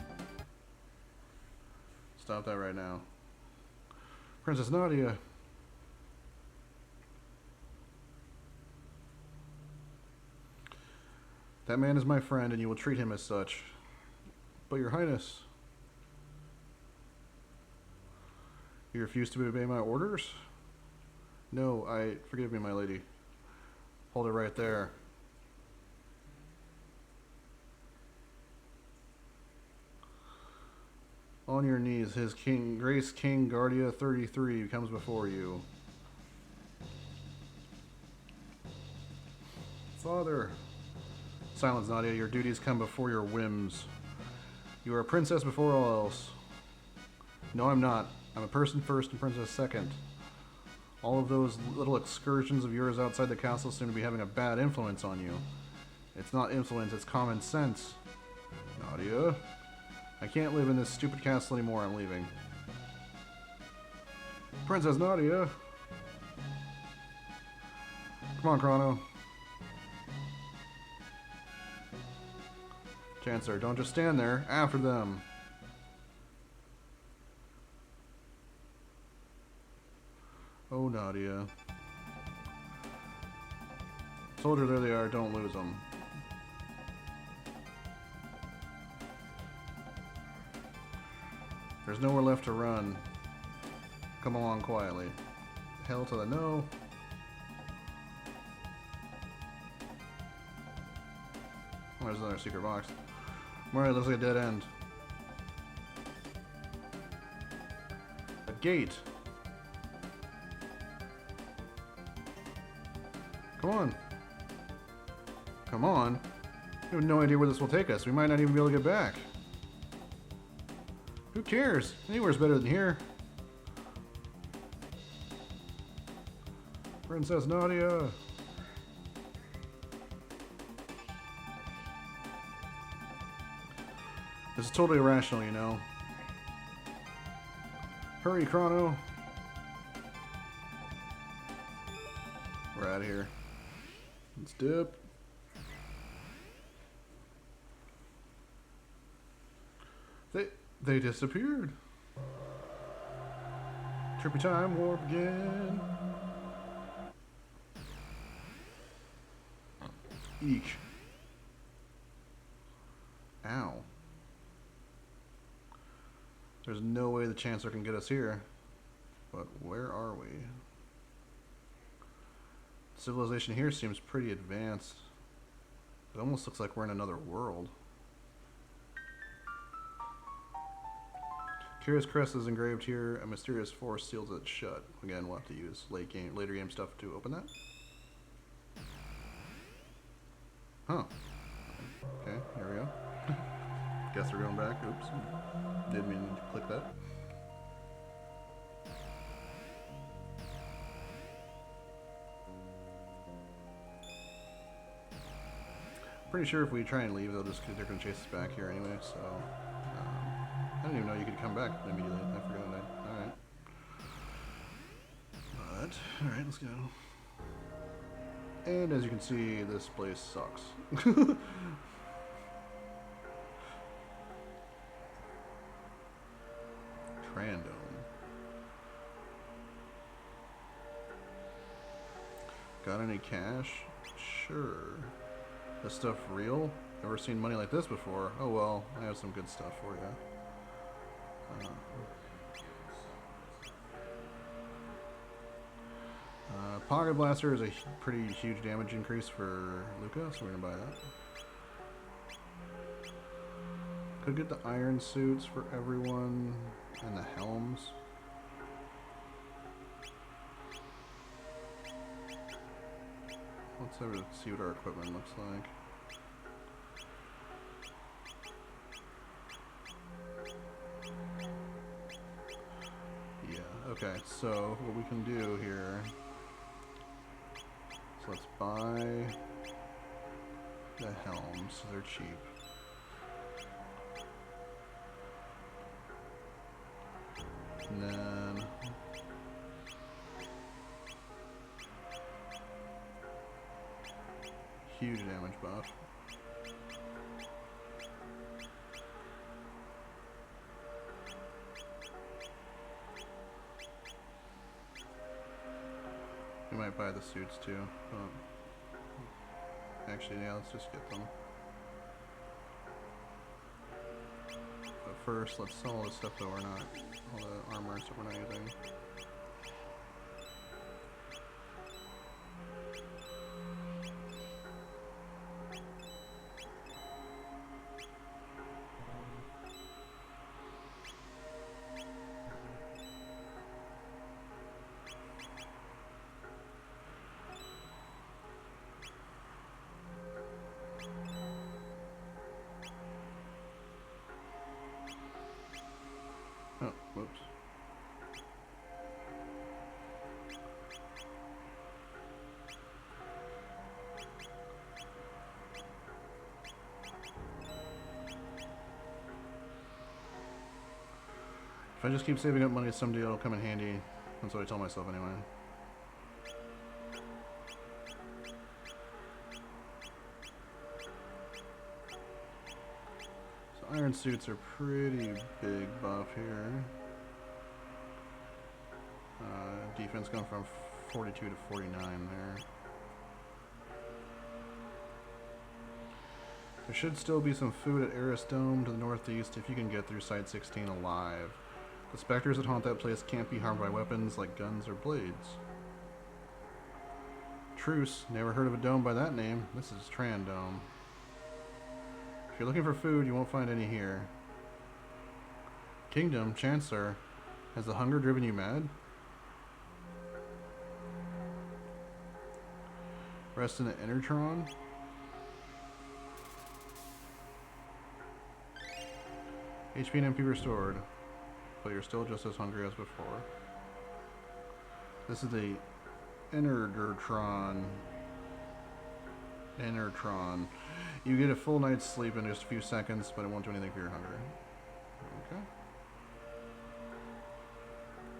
Stop that right now. Princess Nadia. That man is my friend and you will treat him as such. But your highness. You refuse to obey my orders? No, forgive me, my lady. Hold it right there. On your knees, His King, Grace King Guardia 33 comes before you. Father. Silence, Nadia. Your duties come before your whims. You are a princess before all else. No, I'm not. I'm a person first and princess second. All of those little excursions of yours outside the castle seem to be having a bad influence on you. It's not influence, it's common sense. Nadia? I can't live in this stupid castle anymore, I'm leaving. Princess Nadia! Come on, Chrono. Chancellor, don't just stand there. After them. Oh, Nadia. Soldier, there they are. Don't lose them. There's nowhere left to run. Come along quietly. Hell to the no. Oh, there's another secret box. Alright, looks like a dead end. A gate. Come on. Come on. We have no idea where this will take us. We might not even be able to get back. Who cares? Anywhere's better than here. Princess Nadia. This is totally irrational, you know. Hurry, Chrono. We're out of here. Let's dip. They disappeared. Trippy time warp again. Eek. Ow. There's no way the Chancellor can get us here. But where are we? Civilization here seems pretty advanced. It almost looks like we're in another world. Curious crest is engraved here. A mysterious force seals it shut. Again, we'll have to use later game stuff to open that. Huh. Okay, here we go. Guess we're going back. Oops. Didn't mean to click that. Pretty sure if we try and leave, they're going to chase us back here anyway, so... I didn't even know you could come back immediately. I forgot that. Alright. But, alright, let's go. And as you can see, this place sucks. Trandome. Got any cash? Sure. This stuff real? Never seen money like this before. Oh well, I have some good stuff for you. Pocket Blaster is a pretty huge damage increase for Luca, so we're gonna buy that. Could get the iron suits for everyone and the helms. Let's see what our equipment looks like. Yeah, okay, so what we can do here, so let's buy the helms, they're cheap. And then huge damage buff. We might buy the suits too. Actually, yeah, let's just get them. But first, let's sell all the stuff that we're not, all the armor stuff we're not using. Oh, whoops. If I just keep saving up money, someday it'll come in handy. That's what I tell myself anyway. So iron suits are pretty big buff here. Defense going from 42 to 49 there. There should still be some food at Eris Dome to the northeast if you can get through Site 16 alive. The specters that haunt that place can't be harmed by weapons like guns or blades. Truce, never heard of a dome by that name. This is Tran Dome. If you're looking for food, you won't find any here. Kingdom, Chancellor, has the hunger driven you mad? Rest in the Enertron? HP and MP restored, but you're still just as hungry as before. This is the Enertron. You get a full night's sleep in just a few seconds, but it won't do anything for your hunger. Okay.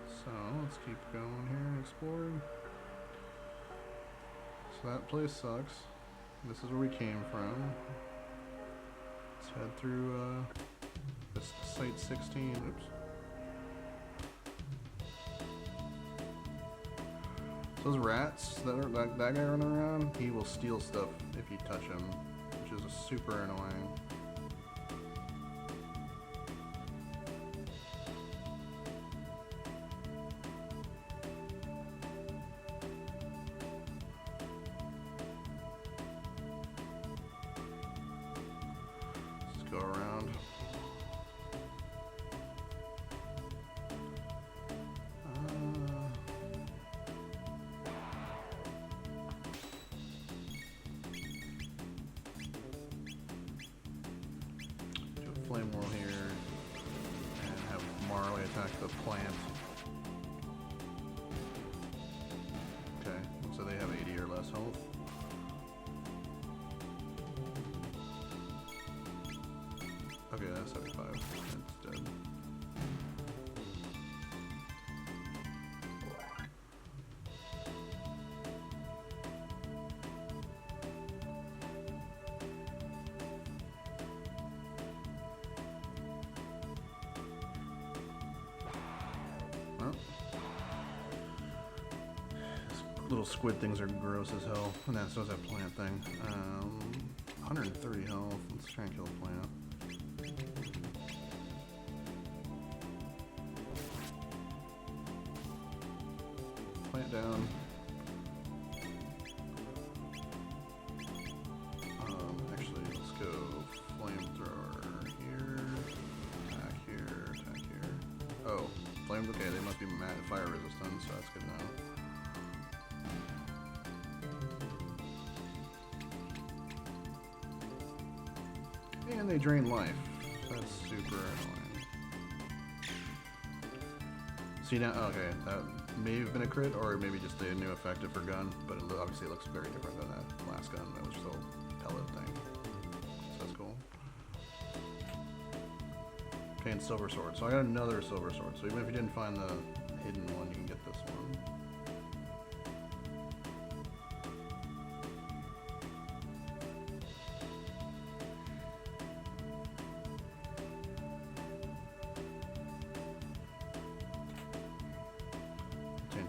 So let's keep going here and exploring. So that place sucks. This is where we came from. Let's head through this Site 16. Oops. Those rats that are that guy running around, he will steal stuff if you touch him, which is super annoying. Let's go around. Flame Whirl here and have Marley attack the plant. Okay, so they have 80 or less health. Okay, that's 75. It's dead. Little squid things are gross as hell, and that so is that plant thing. 130 health. Let's try and kill the plant. Plant down. Actually, let's go flamethrower here. Flames, okay, they must be fire resistant, so that's good to know. And they drain life. That's super annoying. See now, okay, that may have been a crit, or maybe just a new effective for gun, but obviously it looks very different than that last gun that was still a pellet thing. So that's cool. Okay, and silver sword. So I got another silver sword. So even if you didn't find the hidden one, you can get this one.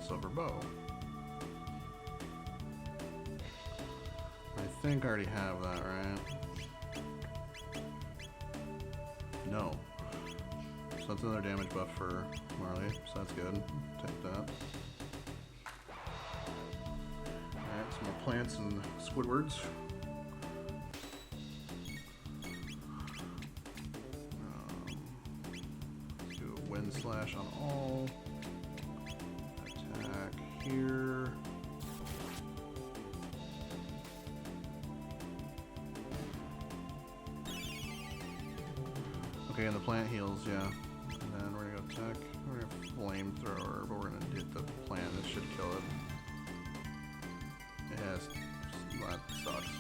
Silver bow. I think I already have that, right? No. So that's another damage buff for Marley, so that's good. Take that. Alright, some more plants and Squidwards. Let's do a wind slash on all. Here. Okay, and the plant heals, yeah. And then we're gonna go tech. We're gonna flamethrower, but we're gonna hit the plant. This should kill it. Yes, that sucks.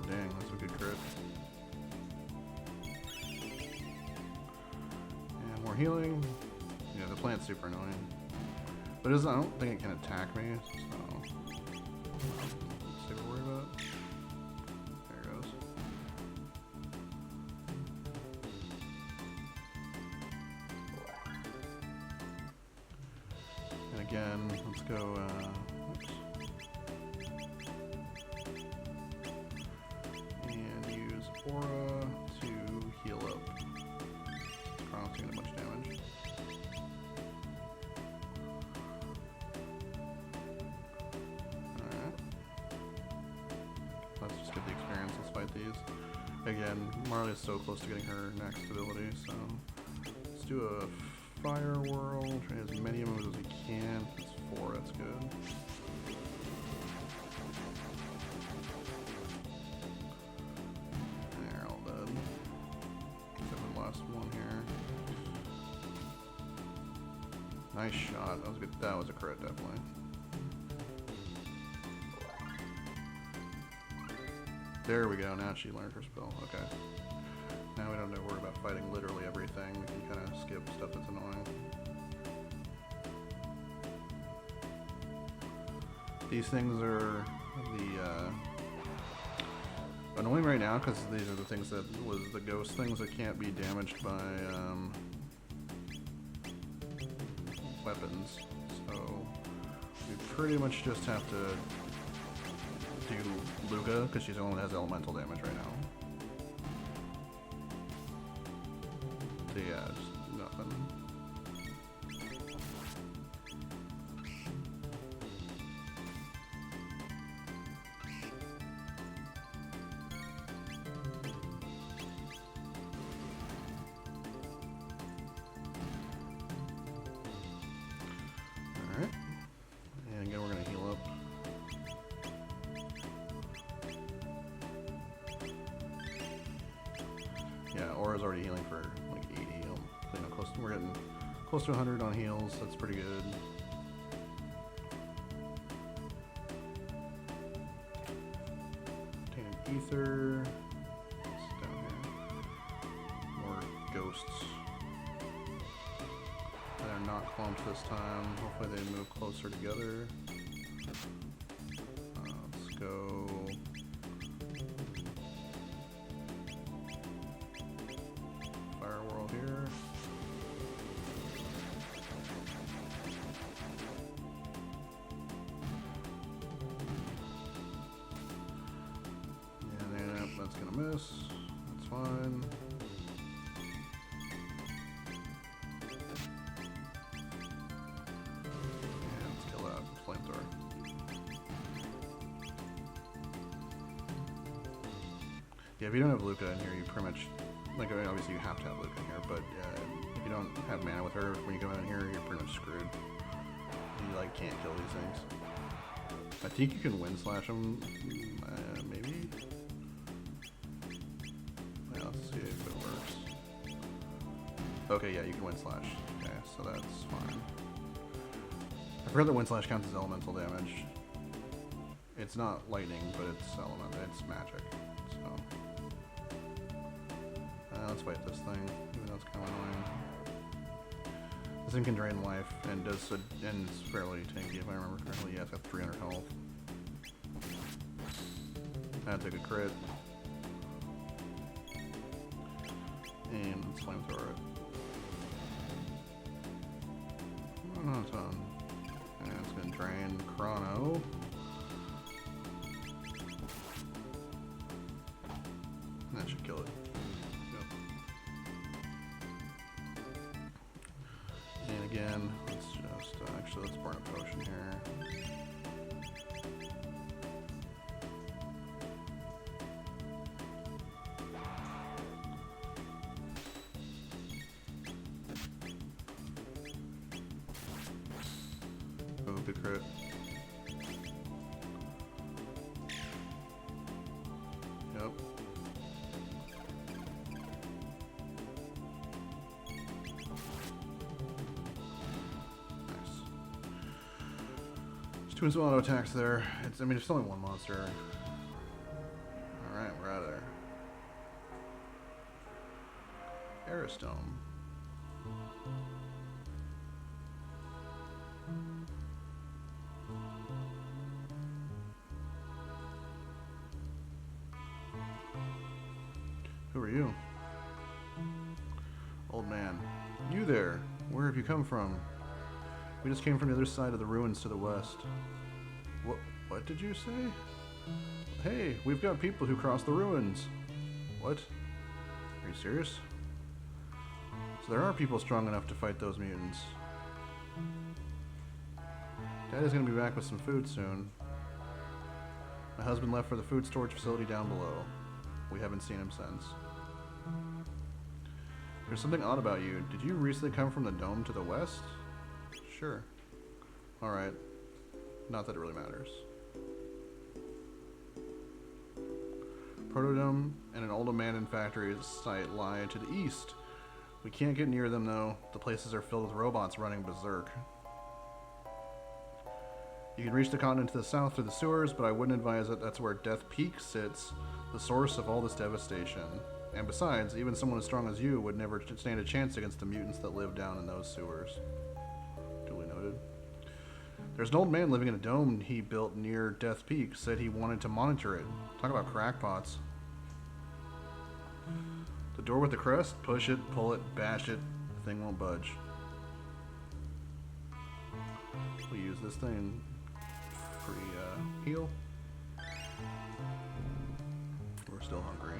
Dang, that's a good crit. And more healing. Yeah, the plant's super annoying. But I don't think it can attack me, so let's see what we're worried about. There it goes. And again, let's go, oops. Aura to heal up. Chrono's taking a bunch of damage. Alright. Let's just get the experience. Let's fight these. Again, Marley is so close to getting her next ability, so let's do a fire whirl. Try as many moves as we can. It's 4, that's good. Nice shot. That was good. That was a crit, definitely. There we go. Now she learned her spell. Okay. Now we don't have to worry about fighting literally everything. We can kind of skip stuff that's annoying. These things are the annoying right now because these are the things that was the ghost things that can't be damaged by weapons, so we pretty much just have to do Luca because she's the one that has elemental damage right now. So yeah, just nothing. Alright. And again, we're going to heal up. Yeah, Aura's already healing for like 80. You know, close to, we're getting close to 100 on heals. That's pretty good. Tainted Ether. It's down here. More ghosts. They're not clumped this time. Hopefully they move closer together. Let's go. Fire Whirl here. And then that's gonna miss. That's fine. Yeah, if you don't have Luca in here, you pretty much, like, I mean, obviously you have to have Luca in here, but if you don't have mana with her when you come in here, you're pretty much screwed. You, like, can't kill these things. I think you can wind slash them, maybe? Yeah, let's see if it works. Okay, yeah, you can wind slash. Okay, so that's fine. I forgot that wind slash counts as elemental damage. It's not lightning, but it's it's magic. So let's fight this thing, even though it's kind of annoying. This thing can drain life and does and it's fairly tanky if I remember correctly. Yeah, it's got 300 health. I took a crit. And flamethrower it. Oh, it's on. And it's gonna drain Chrono. And that should kill it. And again, let's just actually let's burn a potion here. Oh, good crit. Yep. Doing some auto attacks there. I mean, it's only one monster. Alright, we're out of there. Aerostone. Who are you? Old man. You there. Where have you come from? We just came from the other side of the ruins to the west. What did you say? Hey, we've got people who crossed the ruins. What? Are you serious? So there are people strong enough to fight those mutants. Daddy's gonna be back with some food soon. My husband left for the food storage facility down below. We haven't seen him since. There's something odd about you. Did you recently come from the dome to the west? Sure. Alright. Not that it really matters. Protodome and an old abandoned factory site lie to the east. We can't get near them though. The places are filled with robots running berserk. You can reach the continent to the south through the sewers, but I wouldn't advise it. That's where Death Peak sits, the source of all this devastation. And besides, even someone as strong as you would never stand a chance against the mutants that live down in those sewers. Duly noted. There's an old man living in a dome he built near Death Peak. Said he wanted to monitor it. Talk about crackpots. The door with the crest? Push it, pull it, bash it. The thing won't budge. We'll use this thing. Free heal. We're still hungry.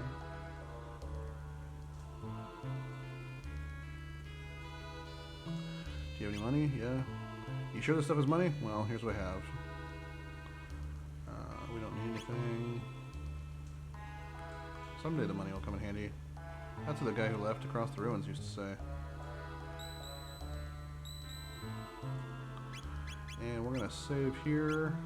Do you have any money? Yeah. You sure this stuff is money? Well, here's what I have. We don't need anything. Someday the money will come in handy. That's what the guy who left across the ruins used to say. And we're gonna save here.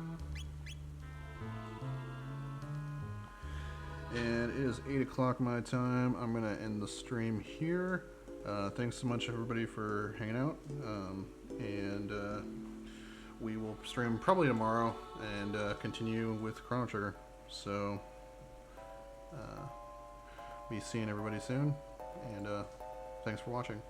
And it is 8 o'clock my time. I'm gonna end the stream here. Thanks so much everybody for hanging out. And we will stream probably tomorrow and continue with Chrono Trigger. So be seeing everybody soon. And thanks for watching.